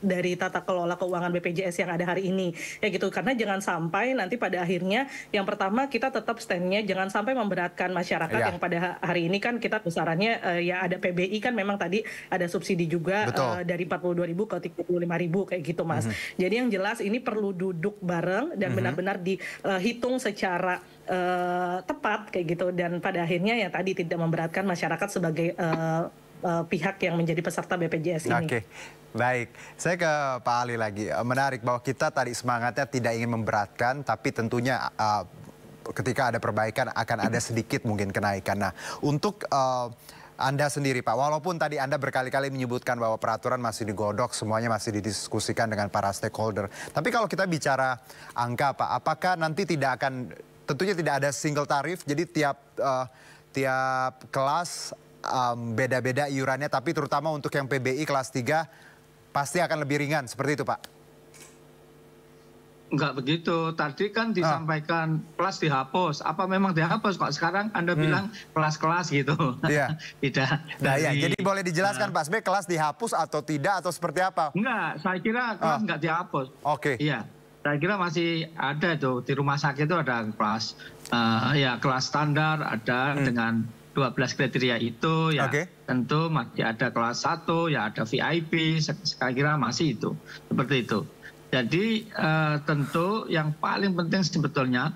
dari tata kelola keuangan BPJS yang ada hari ini ya gitu, karena jangan sampai nanti pada akhirnya yang pertama kita tetap standnya jangan sampai memberatkan masyarakat yang pada hari ini kan kita besarannya ya ada PBI kan memang tadi ada subsidi juga dari 42.000 ke 35.000 kayak gitu Mas. Jadi yang jelas ini perlu duduk bareng dan benar-benar dihitung secara tepat kayak gitu, dan pada akhirnya ya tadi tidak memberatkan masyarakat sebagai pihak yang menjadi peserta BPJS ini. Oke, baik. Saya ke Pak Ali lagi. Menarik bahwa kita tadi semangatnya tidak ingin memberatkan, tapi tentunya ketika ada perbaikan akan ada sedikit mungkin kenaikan. Nah, untuk Anda sendiri Pak, walaupun tadi Anda berkali-kali menyebutkan bahwa peraturan masih digodok, semuanya masih didiskusikan dengan para stakeholder. Tapi kalau kita bicara angka Pak, apakah nanti tidak akan, tentunya tidak ada single tarif, jadi tiap kelas beda-beda iurannya, tapi terutama untuk yang PBI kelas 3 pasti akan lebih ringan, seperti itu Pak? Enggak begitu. Tadi kan disampaikan kelas dihapus. Apa memang dihapus kok? Sekarang Anda bilang kelas-kelas gitu. Iya. Tidak. Nah, ya. Jadi boleh dijelaskan Pak, sebenarnya kelas dihapus atau tidak atau seperti apa? Enggak, saya kira kelas enggak dihapus. Oke. Iya. Saya kira masih ada tuh di rumah sakit itu ada kelas. Ya kelas standar ada dengan 12 kriteria itu ya tentu masih ada kelas 1, ya ada VIP, saya kira masih itu, seperti itu. Jadi tentu yang paling penting sebetulnya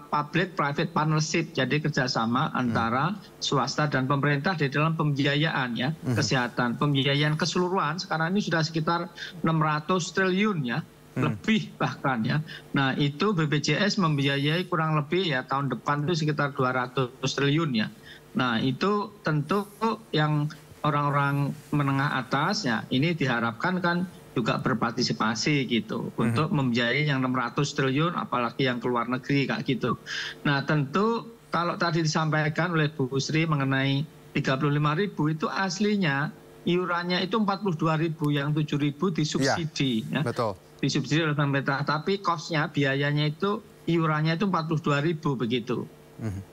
public private partnership, jadi kerjasama antara swasta dan pemerintah di dalam pembiayaan ya kesehatan, pembiayaan keseluruhan sekarang ini sudah sekitar 600 triliun ya. Lebih bahkan ya. Nah itu BPJS membiayai kurang lebih ya tahun depan itu sekitar 200 triliun ya. Nah itu tentu yang orang-orang menengah atas ya ini diharapkan kan juga berpartisipasi gitu untuk membiayai yang 600 triliun apalagi yang keluar negeri kayak gitu. Nah tentu kalau tadi disampaikan oleh Bu Sri mengenai 35.000 itu aslinya iurannya itu 42.000, yang 7.000 disubsidi ya. Betul. Disubsidi oleh pemerintah, tapi cost-nya, biayanya itu iurannya itu 42.000 begitu.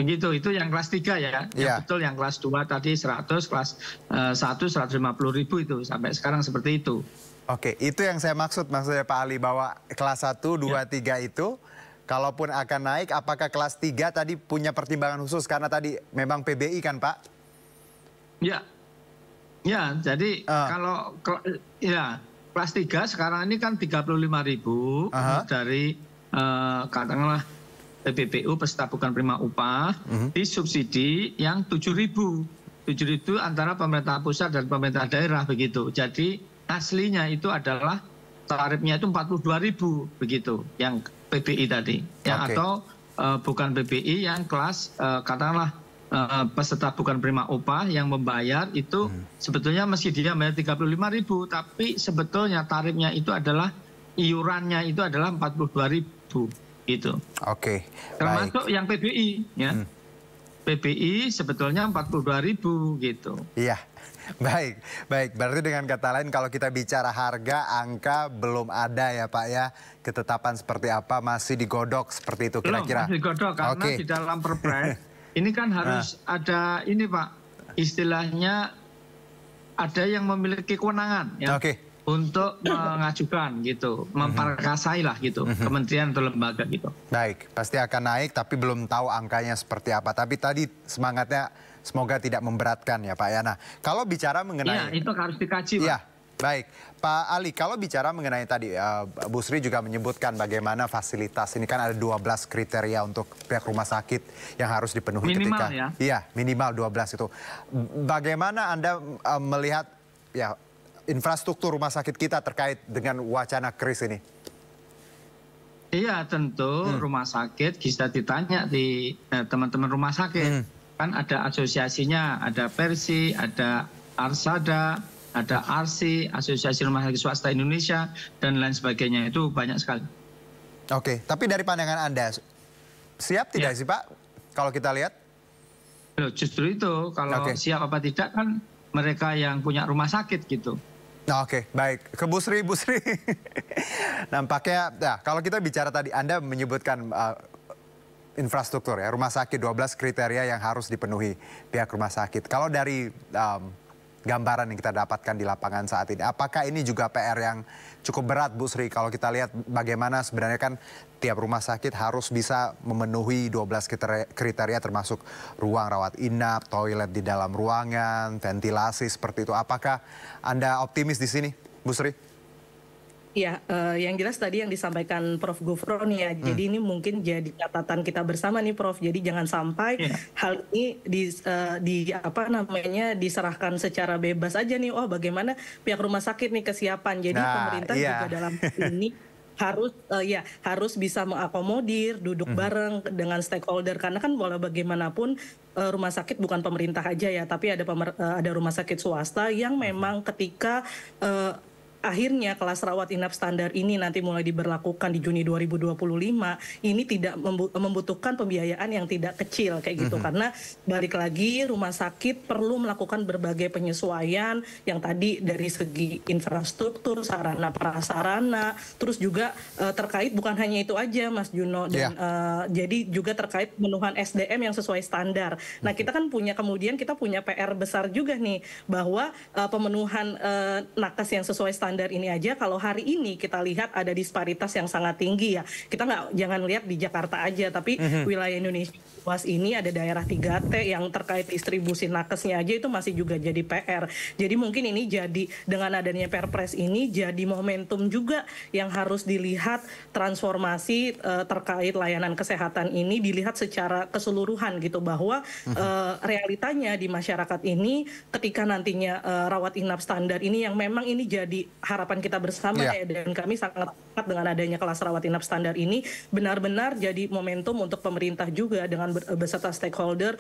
Begitu, itu yang kelas 3 ya. Yang betul yang kelas 2 tadi 100, kelas 1 150.000 itu sampai sekarang seperti itu. Oke, itu yang saya maksudnya Pak Ali, bahwa kelas 1, 2, 3 itu kalaupun akan naik, apakah kelas 3 tadi punya pertimbangan khusus karena tadi memang PBI kan Pak? Ya. Ya, jadi kalau ya kelas 3 sekarang ini kan 35.000 dari katakanlah PBPU peserta bukan penerima upah disubsidi yang 7.000 antara pemerintah pusat dan pemerintah daerah begitu. Jadi aslinya itu adalah tarifnya itu 42.000 begitu yang PBI tadi ya, atau bukan PBI yang kelas katakanlah peserta bukan penerima upah yang membayar itu sebetulnya meski dia bayar 35.000 tapi sebetulnya tarifnya itu adalah iurannya itu adalah 42.000 gitu. Oke. Termasuk yang PBI ya. PBI sebetulnya 42.000 gitu. Iya. Baik, baik. Berarti dengan kata lain kalau kita bicara harga, angka belum ada ya Pak ya. Ketetapan seperti apa masih digodok seperti itu kira-kira. Masih digodok karena di dalam Perpres ini kan harus ada ini Pak, istilahnya ada yang memiliki kewenangan ya untuk mengajukan gitu, memperkasai lah gitu, kementerian atau lembaga gitu. Baik, pasti akan naik tapi belum tahu angkanya seperti apa. Tapi tadi semangatnya semoga tidak memberatkan ya Pak ya. Nah, kalau bicara mengenai... Iya, itu harus dikaji Pak. Ya, baik. Pak Ali, kalau bicara mengenai tadi, Bu Sri juga menyebutkan bagaimana fasilitas. Ini kan ada 12 kriteria untuk pihak rumah sakit yang harus dipenuhi minimal, ketika... ya? Iya, minimal 12 itu. Bagaimana Anda melihat ya infrastruktur rumah sakit kita terkait dengan wacana kris ini? Iya, tentu rumah sakit bisa ditanya di teman-teman rumah sakit. Kan ada asosiasinya, ada Persi, ada Arsada, ada ARSI, Asosiasi Rumah Sakit Swasta Indonesia, dan lain sebagainya. Itu banyak sekali. Oke, tapi dari pandangan Anda, siap tidak sih Pak, kalau kita lihat? Justru itu, kalau siap apa tidak kan mereka yang punya rumah sakit gitu. Oke, baik. Ke Bu Sri. Nampaknya, ya, kalau kita bicara tadi, Anda menyebutkan infrastruktur ya, rumah sakit 12 kriteria yang harus dipenuhi pihak rumah sakit. Kalau dari gambaran yang kita dapatkan di lapangan saat ini, apakah ini juga PR yang cukup berat Bu Sri? Kalau kita lihat bagaimana sebenarnya kan tiap rumah sakit harus bisa memenuhi 12 kriteria termasuk ruang rawat inap, toilet di dalam ruangan, ventilasi seperti itu. Apakah Anda optimis di sini Bu Sri? Ya, yang jelas tadi yang disampaikan Prof. Gufron ya, jadi ini mungkin jadi catatan kita bersama nih Prof. Jadi jangan sampai hal ini diserahkan secara bebas aja nih. Oh, bagaimana pihak rumah sakit nih kesiapan. Jadi pemerintah juga dalam ini harus bisa mengakomodir, duduk bareng dengan stakeholder, karena kan walau bagaimanapun rumah sakit bukan pemerintah aja ya, tapi ada rumah sakit swasta yang memang ketika akhirnya kelas rawat inap standar ini nanti mulai diberlakukan di Juni 2025, ini tidak membutuhkan pembiayaan yang tidak kecil kayak gitu. Karena balik lagi rumah sakit perlu melakukan berbagai penyesuaian yang tadi dari segi infrastruktur, sarana prasarana, terus juga terkait bukan hanya itu aja Mas Juno, dan jadi juga terkait pemenuhan SDM yang sesuai standar. Nah kita kan kemudian kita punya PR besar juga nih, bahwa pemenuhan nakes yang sesuai standar standar ini aja kalau hari ini kita lihat ada disparitas yang sangat tinggi ya. Kita jangan lihat di Jakarta aja, tapi wilayah Indonesia luas ini ada daerah 3T yang terkait distribusi nakesnya aja itu masih juga jadi PR. Jadi mungkin ini jadi dengan adanya Perpres ini jadi momentum juga yang harus dilihat transformasi terkait layanan kesehatan ini dilihat secara keseluruhan gitu, bahwa realitanya di masyarakat ini ketika nantinya rawat inap standar ini yang memang ini jadi harapan kita bersama ya, dan kami sangat sepakat dengan adanya kelas rawat inap standar ini benar-benar jadi momentum untuk pemerintah juga dengan beserta stakeholder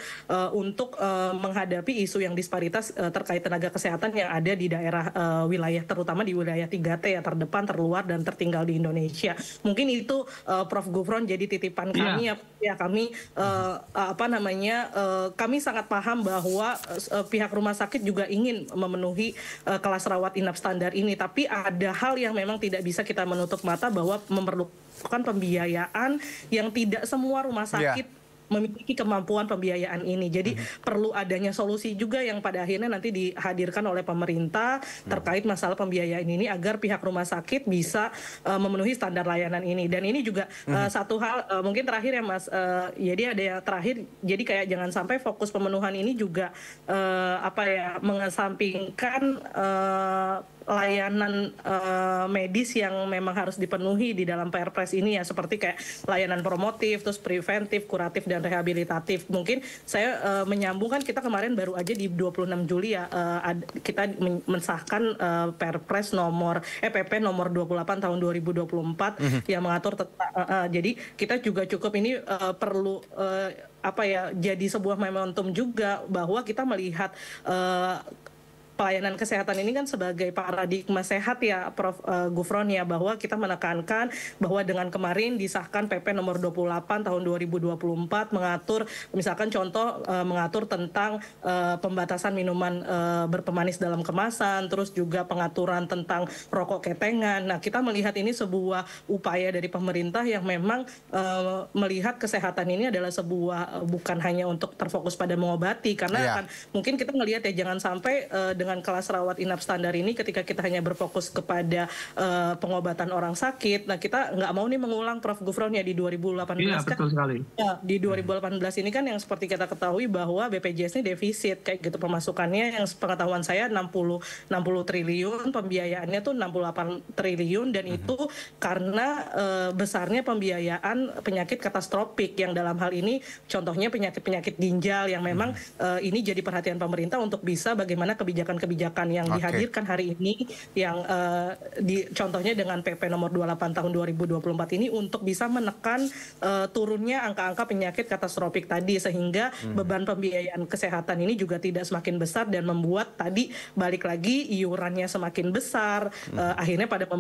untuk menghadapi isu yang disparitas terkait tenaga kesehatan yang ada di daerah wilayah, terutama di wilayah 3T ya, terdepan, terluar, dan tertinggal di Indonesia. Mungkin itu Prof. Gufron jadi titipan kami ya kami kami sangat paham bahwa pihak rumah sakit juga ingin memenuhi kelas rawat inap standar ini, tapi ada hal yang memang tidak bisa kita menutup mata bahwa memerlukan pembiayaan yang tidak semua rumah sakit memiliki kemampuan pembiayaan ini. Jadi perlu adanya solusi juga yang pada akhirnya nanti dihadirkan oleh pemerintah terkait masalah pembiayaan ini agar pihak rumah sakit bisa memenuhi standar layanan ini. Dan ini juga satu hal mungkin terakhir ya Mas, jadi ada yang terakhir, jadi kayak jangan sampai fokus pemenuhan ini juga mengesampingkan layanan medis yang memang harus dipenuhi di dalam Perpres ini ya, seperti kayak layanan promotif, terus preventif, kuratif, dan rehabilitatif. Mungkin saya menyambungkan, kita kemarin baru aja di 26 Juli ya kita mensahkan Perpres PP nomor 28 tahun 2024 yang mengatur tentang jadi kita juga cukup ini perlu jadi sebuah momentum juga bahwa kita melihat pelayanan kesehatan ini kan sebagai paradigma sehat ya Prof. Gufron ya, bahwa kita menekankan bahwa dengan kemarin disahkan PP nomor 28 tahun 2024 mengatur misalkan contoh mengatur tentang pembatasan minuman berpemanis dalam kemasan, terus juga pengaturan tentang rokok ketengan. Nah, kita melihat ini sebuah upaya dari pemerintah yang memang melihat kesehatan ini adalah sebuah bukan hanya untuk terfokus pada mengobati, karena kan mungkin kita melihat ya jangan sampai dengan kelas rawat inap standar ini ketika kita hanya berfokus kepada pengobatan orang sakit. Nah, kita nggak mau nih mengulang Prof. Gufron ya di 2018 kan. Betul sekali. Ya, di 2018 ini kan yang seperti kita ketahui bahwa BPJS ini defisit kayak gitu pemasukannya, yang pengetahuan saya 60 triliun, pembiayaannya tuh 68 triliun, dan itu karena besarnya pembiayaan penyakit katastropik yang dalam hal ini contohnya penyakit ginjal yang memang ini jadi perhatian pemerintah untuk bisa bagaimana kebijakan yang dihadirkan hari ini yang contohnya dengan PP nomor 28 tahun 2024 ini untuk bisa menekan turunnya angka-angka penyakit katastropik tadi, sehingga beban pembiayaan kesehatan ini juga tidak semakin besar dan membuat tadi balik lagi iurannya semakin besar, akhirnya pada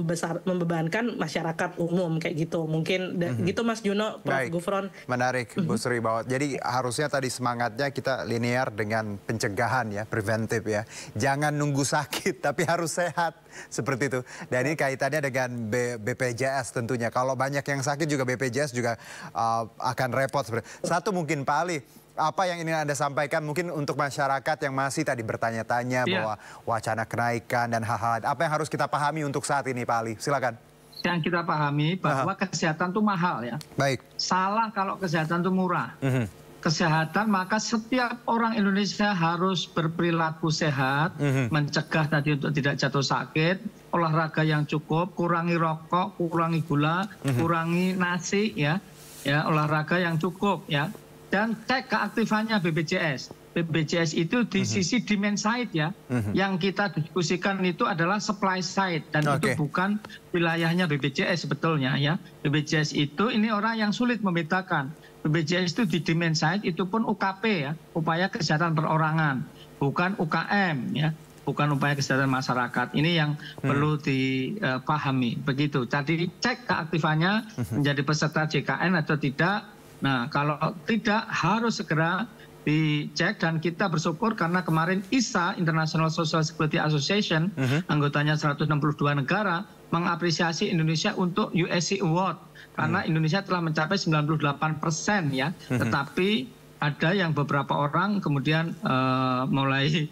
membebankan masyarakat umum kayak gitu. Mungkin gitu Mas Juno, Prof. Gufron. Menarik Bu Sri, bahwa jadi harusnya tadi semangatnya kita linear dengan pencegahan ya, preventif ya. Jangan nunggu sakit, tapi harus sehat. Seperti itu. Dan ini kaitannya dengan BPJS tentunya. Kalau banyak yang sakit juga BPJS juga akan repot. Satu mungkin Pak Ali, apa yang ingin Anda sampaikan mungkin untuk masyarakat yang masih tadi bertanya-tanya bahwa wacana kenaikan dan hal-hal. Apa yang harus kita pahami untuk saat ini Pak Ali? Silakan. Yang kita pahami bahwa kesehatan itu mahal ya. Baik. Salah kalau kesehatan itu murah. Kesehatan, maka setiap orang Indonesia harus berperilaku sehat, mencegah tadi untuk tidak jatuh sakit, olahraga yang cukup, kurangi rokok, kurangi gula, kurangi nasi ya, olahraga yang cukup ya, dan cek keaktifannya BPJS. BPJS itu di sisi demand side ya, yang kita diskusikan itu adalah supply side, dan itu bukan wilayahnya BPJS sebetulnya ya. BPJS itu ini orang yang sulit membedakan. BPJS itu di demand side itu pun UKP ya, upaya kesehatan perorangan, bukan UKM ya, bukan upaya kesehatan masyarakat. Ini yang perlu dipahami. Begitu. Jadi cek keaktifannya menjadi peserta JKN atau tidak. Nah, kalau tidak harus segera dicek, dan kita bersyukur karena kemarin ISA, International Social Security Association, anggotanya 162 negara, mengapresiasi Indonesia untuk USC Award. Karena Indonesia telah mencapai 98% ya, tetapi ada yang beberapa orang kemudian mulai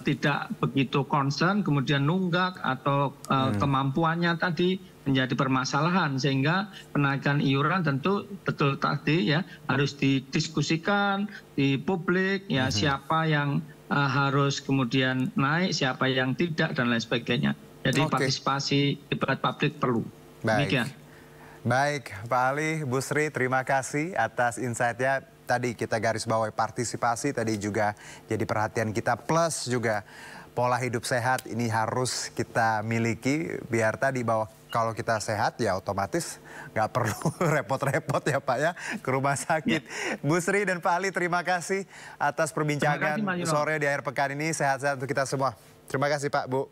tidak begitu concern, kemudian nunggak atau kemampuannya tadi menjadi permasalahan, sehingga penaikan iuran tentu betul tadi ya harus didiskusikan di publik ya, siapa yang harus kemudian naik, siapa yang tidak dan lain sebagainya. Jadi partisipasi debat publik perlu. Demikian. Baik, Pak Ali, Bu Sri, terima kasih atas insight-nya. Tadi kita garis bawahi partisipasi, tadi juga jadi perhatian kita, plus juga pola hidup sehat ini harus kita miliki, biar tadi bahwa kalau kita sehat ya otomatis nggak perlu repot-repot ya Pak ya ke rumah sakit. Bu Sri dan Pak Ali, terima kasih atas perbincangan sore di akhir pekan ini. Sehat-sehat untuk kita semua. Terima kasih Pak, Bu.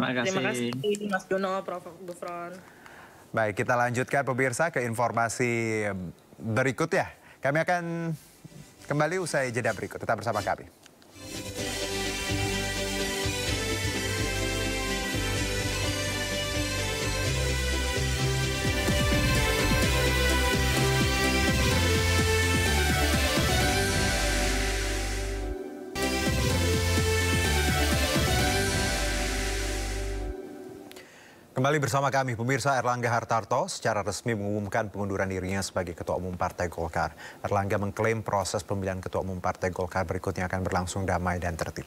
Terima kasih Mas Jono, Prof. Gufron. Baik, kita lanjutkan pemirsa ke informasi berikutnya. Kami akan kembali usai jeda berikut. Tetap bersama kami. Kembali bersama kami, pemirsa. Erlangga Hartarto secara resmi mengumumkan pengunduran dirinya sebagai Ketua Umum Partai Golkar. Erlangga mengklaim proses pemilihan Ketua Umum Partai Golkar berikutnya akan berlangsung damai dan tertib.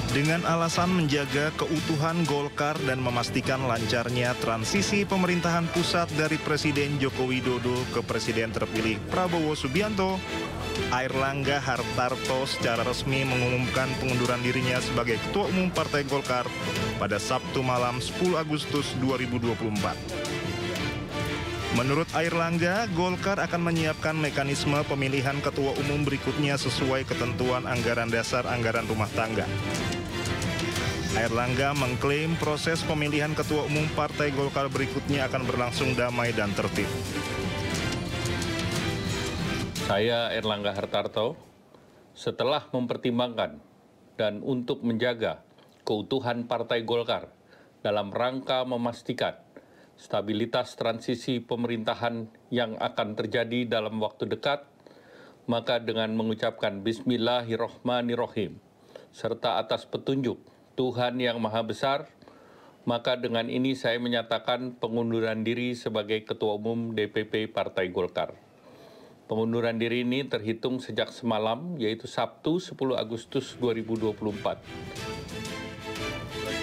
Dengan alasan menjaga keutuhan Golkar dan memastikan lancarnya transisi pemerintahan pusat dari Presiden Joko Widodo ke Presiden terpilih Prabowo Subianto, Airlangga Hartarto secara resmi mengumumkan pengunduran dirinya sebagai Ketua Umum Partai Golkar pada Sabtu malam 10 Agustus 2024. Menurut Airlangga, Golkar akan menyiapkan mekanisme pemilihan Ketua Umum berikutnya sesuai ketentuan anggaran dasar anggaran rumah tangga. Airlangga mengklaim proses pemilihan Ketua Umum Partai Golkar berikutnya akan berlangsung damai dan tertib. Saya Airlangga Hartarto, setelah mempertimbangkan dan untuk menjaga keutuhan Partai Golkar dalam rangka memastikan stabilitas transisi pemerintahan yang akan terjadi dalam waktu dekat, maka dengan mengucapkan Bismillahirrahmanirrahim, serta atas petunjuk Tuhan Yang Maha Besar, maka dengan ini saya menyatakan pengunduran diri sebagai Ketua Umum DPP Partai Golkar. Pengunduran diri ini terhitung sejak semalam, yaitu Sabtu 10 Agustus 2024.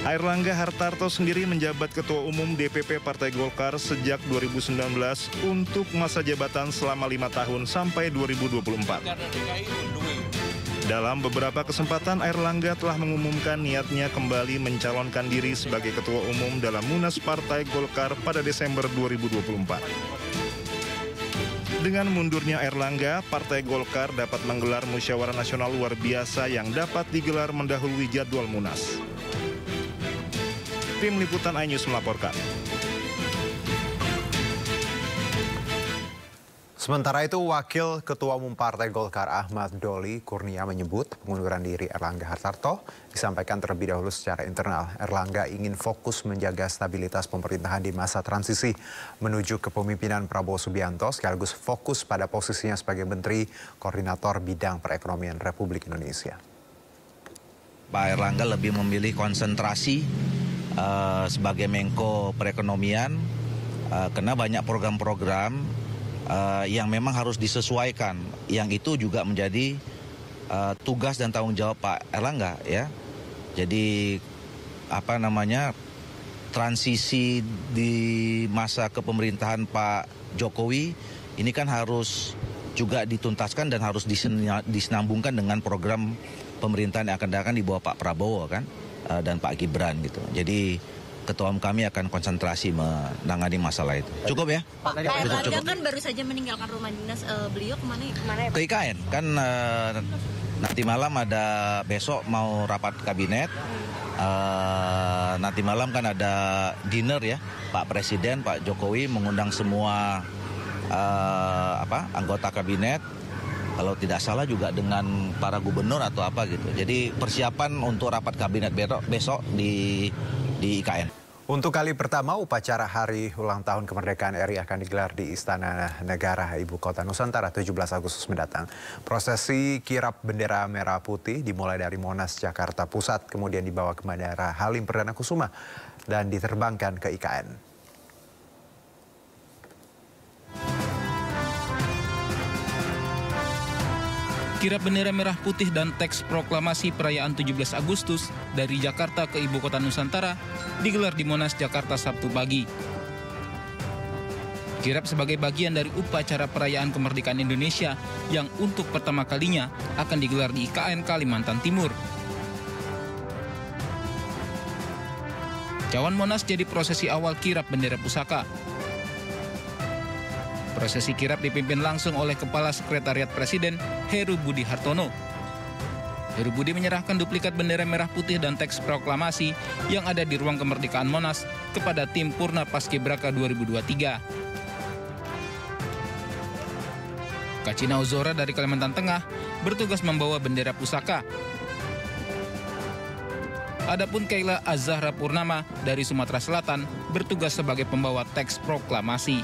Airlangga Hartarto sendiri menjabat Ketua Umum DPP Partai Golkar sejak 2019 untuk masa jabatan selama 5 tahun sampai 2024. Dalam beberapa kesempatan, Airlangga telah mengumumkan niatnya kembali mencalonkan diri sebagai Ketua Umum dalam Munas Partai Golkar pada Desember 2024. Dengan mundurnya Airlangga, Partai Golkar dapat menggelar musyawarah nasional luar biasa yang dapat digelar mendahului jadwal Munas. Tim Liputan iNews melaporkan. Sementara itu, Wakil Ketua Umum Partai Golkar Ahmad Doli Kurnia menyebut pengunduran diri Airlangga Hartarto disampaikan terlebih dahulu secara internal. Airlangga ingin fokus menjaga stabilitas pemerintahan di masa transisi menuju kepemimpinan Prabowo Subianto, sekaligus fokus pada posisinya sebagai Menteri Koordinator Bidang Perekonomian Republik Indonesia. Pak Airlangga lebih memilih konsentrasi sebagai Menko Perekonomian karena banyak program-program yang memang harus disesuaikan, yang itu juga menjadi tugas dan tanggung jawab Pak Airlangga ya. Jadi transisi di masa kepemerintahan Pak Jokowi ini kan harus juga dituntaskan dan harus disenambungkan dengan program pemerintahan yang akan datang di bawah Pak Prabowo kan dan Pak Gibran gitu. Jadi Ketua Umum kami akan konsentrasi menangani masalah itu. Cukup ya? Pak Airlangga kan baru saja meninggalkan rumah dinas beliau kemana ya? Ke IKN. Kan nanti malam ada, besok mau rapat kabinet. Nanti malam kan ada dinner ya. Pak Presiden, Pak Jokowi mengundang semua anggota kabinet. Kalau tidak salah juga dengan para gubernur atau apa gitu. Jadi persiapan untuk rapat kabinet besok di IKN. Untuk kali pertama, upacara Hari Ulang Tahun Kemerdekaan RI akan digelar di Istana Negara Ibu Kota Nusantara 17 Agustus mendatang. Prosesi kirap bendera merah putih dimulai dari Monas, Jakarta Pusat, kemudian dibawa ke Bandara Halim Perdana Kusuma dan diterbangkan ke IKN. Kirap bendera merah putih dan teks proklamasi perayaan 17 Agustus dari Jakarta ke Ibu Kota Nusantara digelar di Monas, Jakarta Sabtu pagi. Kirap sebagai bagian dari upacara perayaan kemerdekaan Indonesia yang untuk pertama kalinya akan digelar di IKN Kalimantan Timur. Cawan Monas jadi prosesi awal kirap bendera pusaka. Prosesi kirap dipimpin langsung oleh Kepala Sekretariat Presiden Heru Budi Hartono. Heru Budi menyerahkan duplikat bendera merah putih dan teks proklamasi yang ada di ruang kemerdekaan Monas kepada tim Purna Paskibraka 2023. Kacina Ozora dari Kalimantan Tengah bertugas membawa bendera pusaka. Adapun Kaila Azahra Purnama dari Sumatera Selatan bertugas sebagai pembawa teks proklamasi.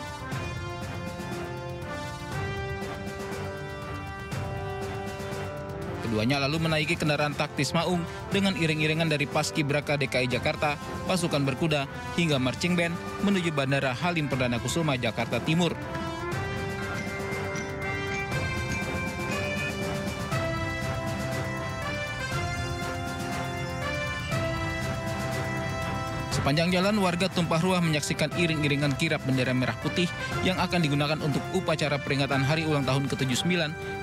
Keduanya lalu menaiki kendaraan taktis maung dengan iring-iringan dari Paskibraka DKI Jakarta, pasukan berkuda, hingga marching band menuju Bandara Halim Perdana Kusuma, Jakarta Timur. Sepanjang jalan, warga tumpah ruah menyaksikan iring-iringan kirap bendera merah putih yang akan digunakan untuk upacara peringatan Hari Ulang Tahun ke-79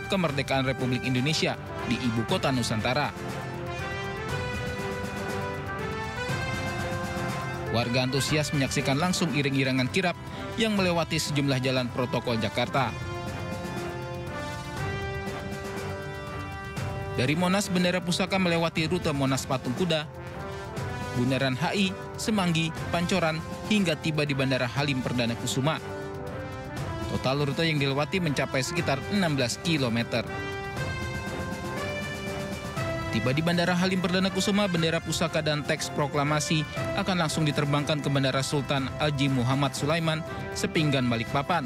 Kemerdekaan Republik Indonesia di Ibu Kota Nusantara. Warga antusias menyaksikan langsung iring-iringan kirap yang melewati sejumlah jalan protokol Jakarta. Dari Monas, bendera pusaka melewati rute Monas Patung Kuda, Bundaran HI, Semanggi, Pancoran, hingga tiba di Bandara Halim Perdana Kusuma. Total rute yang dilewati mencapai sekitar 16 km. Tiba di Bandara Halim Perdana Kusuma, bendera pusaka dan teks proklamasi akan langsung diterbangkan ke Bandara Sultan Haji Muhammad Sulaiman, Sepinggan, Balikpapan.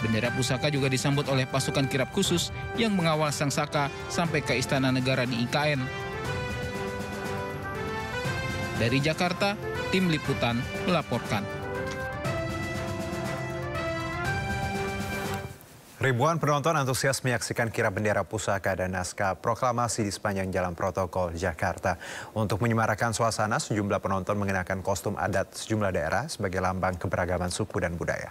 Bendera pusaka juga disambut oleh pasukan kirap khusus yang mengawal Sang Saka sampai ke Istana Negara di IKN. Dari Jakarta, tim liputan melaporkan. Ribuan penonton antusias menyaksikan kirap bendera pusaka dan naskah proklamasi di sepanjang jalan protokol Jakarta. Untuk menyemarakan suasana, sejumlah penonton mengenakan kostum adat sejumlah daerah sebagai lambang keberagaman suku dan budaya.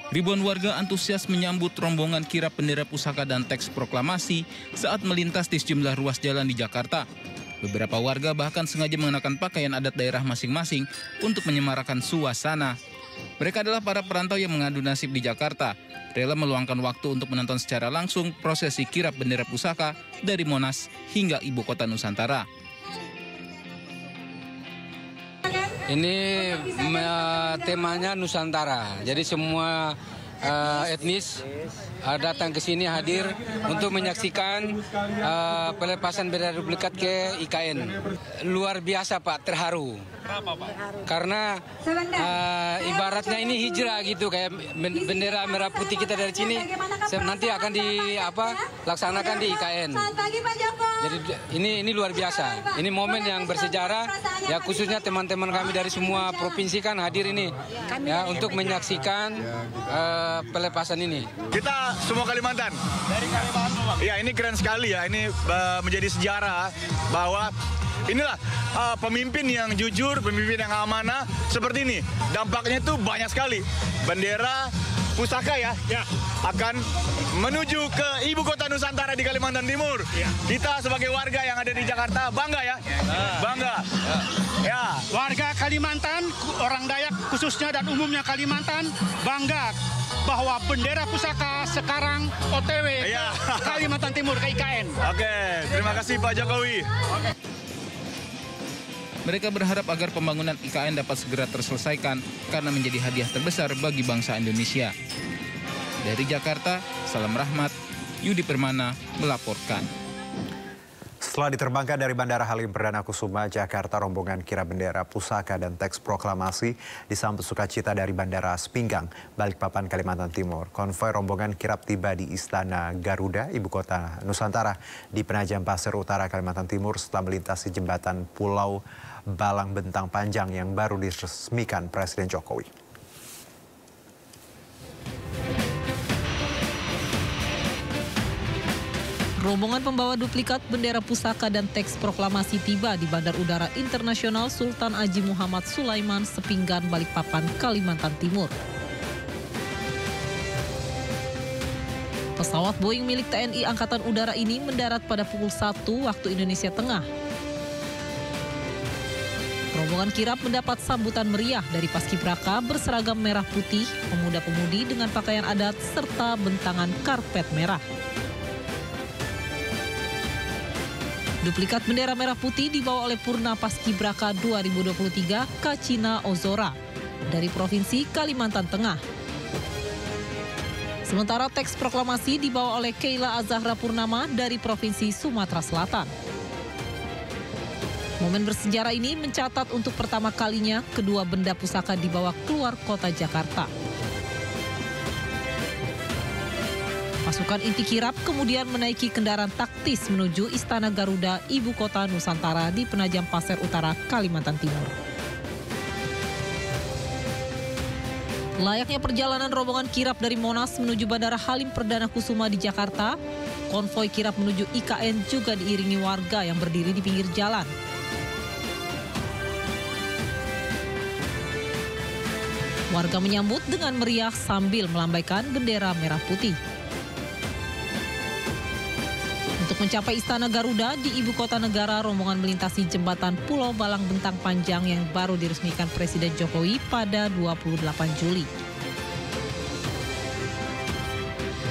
Ribuan warga antusias menyambut rombongan kirap bendera pusaka dan teks proklamasi saat melintas di sejumlah ruas jalan di Jakarta. Beberapa warga bahkan sengaja mengenakan pakaian adat daerah masing-masing untuk menyemarakan suasana. Mereka adalah para perantau yang mengadu nasib di Jakarta, rela meluangkan waktu untuk menonton secara langsung prosesi kirap bendera pusaka dari Monas hingga Ibu Kota Nusantara. Ini temanya Nusantara, jadi semua etnis datang ke sini hadir untuk menyaksikan pelepasan bendera duplikat ke IKN. Luar biasa Pak, terharu. Kenapa Pak? Karena ibaratnya ini hijrah gitu, kayak bendera merah putih kita dari sini nanti akan laksanakan di IKN. Jadi ini luar biasa. Ini momen yang bersejarah, ya khususnya teman-teman kami dari semua provinsi kan hadir ini ya untuk menyaksikan pelepasan ini. Kita semua Kalimantan. Dari Kalimantan, Pak. Ya, ini keren sekali ya. Ini menjadi sejarah bahwa inilah pemimpin yang jujur, pemimpin yang amanah seperti ini. Dampaknya itu banyak sekali. Bendera pusaka ya akan menuju ke Ibu Kota Nusantara di Kalimantan Timur. Kita sebagai warga yang ada di Jakarta bangga ya. Bangga. Ya. Warga Kalimantan, orang Dayak khususnya dan umumnya Kalimantan bangga bahwa bendera pusaka sekarang OTW ke Kalimantan Timur ke IKN. Oke, terima kasih Pak Jokowi. Mereka berharap agar pembangunan IKN dapat segera terselesaikan karena menjadi hadiah terbesar bagi bangsa Indonesia. Dari Jakarta, salam rahmat, Yudi Permana melaporkan. Setelah diterbangkan dari Bandara Halim Perdana Kusuma, Jakarta, rombongan kirap bendera, pusaka, dan teks proklamasi disambut sukacita dari Bandara Sepinggang, Balikpapan, Kalimantan Timur. Konvoi rombongan kirap tiba di Istana Garuda, Ibu Kota Nusantara, di Penajam Pasir Utara, Kalimantan Timur setelah melintasi jembatan Pulau Balang Bentang Panjang yang baru diresmikan Presiden Jokowi. Rombongan pembawa duplikat bendera pusaka dan teks proklamasi tiba di Bandar Udara Internasional Sultan Haji Muhammad Sulaiman, Sepinggan, Balikpapan, Kalimantan Timur. Pesawat Boeing milik TNI Angkatan Udara ini mendarat pada pukul 1 waktu Indonesia Tengah. Rombongan kirap mendapat sambutan meriah dari paskibraka berseragam merah putih, pemuda-pemudi dengan pakaian adat, serta bentangan karpet merah. Duplikat bendera merah putih dibawa oleh Purna Paskibraka 2023 Kacina Ozora dari Provinsi Kalimantan Tengah. Sementara teks proklamasi dibawa oleh Keila Azahra Purnama dari Provinsi Sumatera Selatan. Momen bersejarah ini mencatat untuk pertama kalinya kedua benda pusaka dibawa keluar kota Jakarta. Pasukan inti kirap kemudian menaiki kendaraan taktis menuju Istana Garuda, Ibu Kota Nusantara di Penajam Pasir Utara, Kalimantan Timur. Layaknya perjalanan rombongan kirap dari Monas menuju Bandara Halim Perdana Kusuma di Jakarta, konvoi kirap menuju IKN juga diiringi warga yang berdiri di pinggir jalan. Warga menyambut dengan meriah sambil melambaikan bendera merah putih. Untuk mencapai Istana Garuda di Ibu Kota Negara, rombongan melintasi jembatan Pulau Balang Bentang Panjang yang baru diresmikan Presiden Jokowi pada 28 Juli.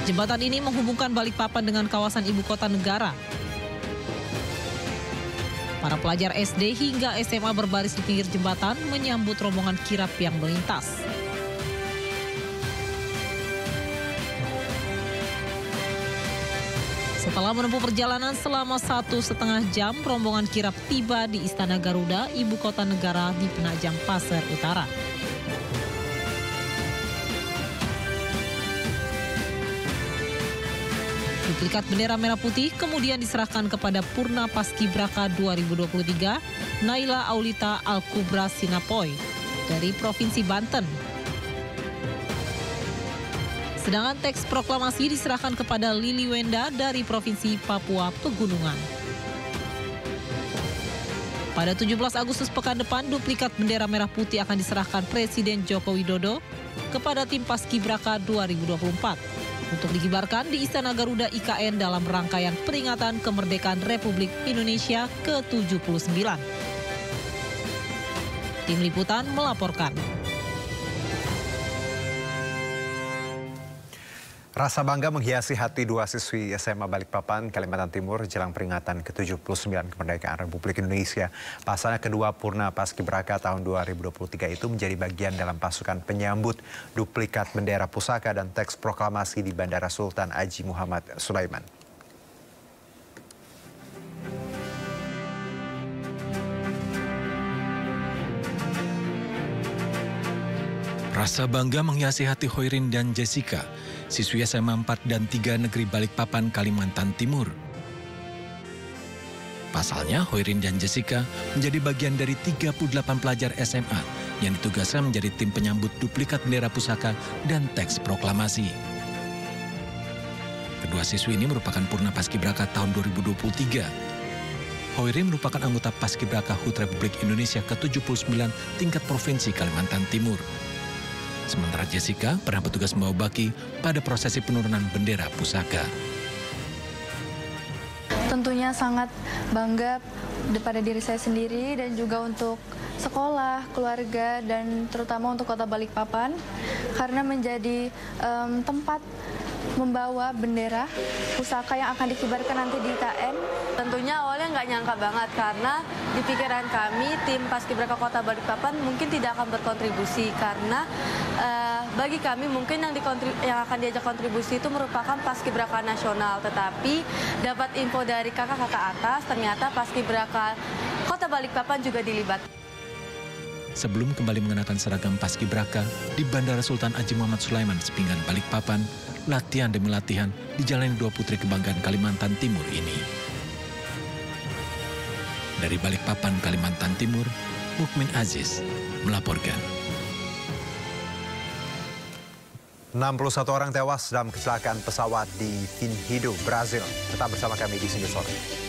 Jembatan ini menghubungkan Balikpapan dengan kawasan Ibu Kota Negara. Para pelajar SD hingga SMA berbaris di pinggir jembatan menyambut rombongan kirap yang melintas. Setelah menempuh perjalanan selama 1,5 jam, rombongan kirap tiba di Istana Garuda, Ibu Kota Negara di Penajam Pasir Utara. Duplikat bendera merah putih kemudian diserahkan kepada Purna Paskibraka 2023, Naila Aulita Al-Kubra Sinapoy dari Provinsi Banten. Sedangkan teks proklamasi diserahkan kepada Lili Wenda dari Provinsi Papua Pegunungan. Pada 17 Agustus pekan depan, duplikat bendera merah putih akan diserahkan Presiden Joko Widodo kepada tim Paskibraka 2024 untuk dikibarkan di Istana Garuda IKN dalam rangkaian peringatan kemerdekaan Republik Indonesia ke-79. Tim Liputan melaporkan. Rasa bangga menghiasi hati dua siswi SMA Balikpapan, Kalimantan Timur jelang peringatan ke-79 kemerdekaan Republik Indonesia. Pasalnya kedua Purna Paskibraka tahun 2023 itu menjadi bagian dalam pasukan penyambut duplikat bendera pusaka dan teks proklamasi di Bandara Sultan Haji Muhammad Sulaiman. Rasa bangga menghiasi hati Hoirin dan Jessica, siswi SMA 4 dan 3 Negeri Balikpapan, Kalimantan Timur. Pasalnya, Hoirin dan Jessica menjadi bagian dari 38 pelajar SMA yang ditugaskan menjadi tim penyambut duplikat bendera pusaka dan teks proklamasi. Kedua siswi ini merupakan Purna Paskibraka tahun 2023. Hoirin merupakan anggota Paskibraka HUT Republik Indonesia ke-79 tingkat Provinsi Kalimantan Timur. Sementara Jessica pernah bertugas membawa baki pada prosesi penurunan bendera pusaka. Tentunya sangat bangga pada diri saya sendiri dan juga untuk sekolah, keluarga, dan terutama untuk Kota Balikpapan karena menjadi tempat membawa bendera pusaka yang akan dikibarkan nanti di IKN. Tentunya awalnya nggak nyangka banget karena di pikiran kami tim Paskibraka Kota Balikpapan mungkin tidak akan berkontribusi karena bagi kami mungkin yang akan diajak kontribusi itu merupakan Paskibraka nasional, tetapi dapat info dari kakak-kakak atas ternyata Paskibraka Kota Balikpapan juga dilibatkan. Sebelum kembali mengenakan seragam Paskibraka di Bandara Sultan Haji Muhammad Sulaiman Sepinggan Balikpapan, latihan demi latihan dijalani dua putri kebanggaan Kalimantan Timur ini. Dari Balikpapan, Kalimantan Timur, Mukmin Aziz melaporkan. 61 orang tewas dalam kecelakaan pesawat di Vinhedo, Brazil. Tetap bersama kami di Sini Sore.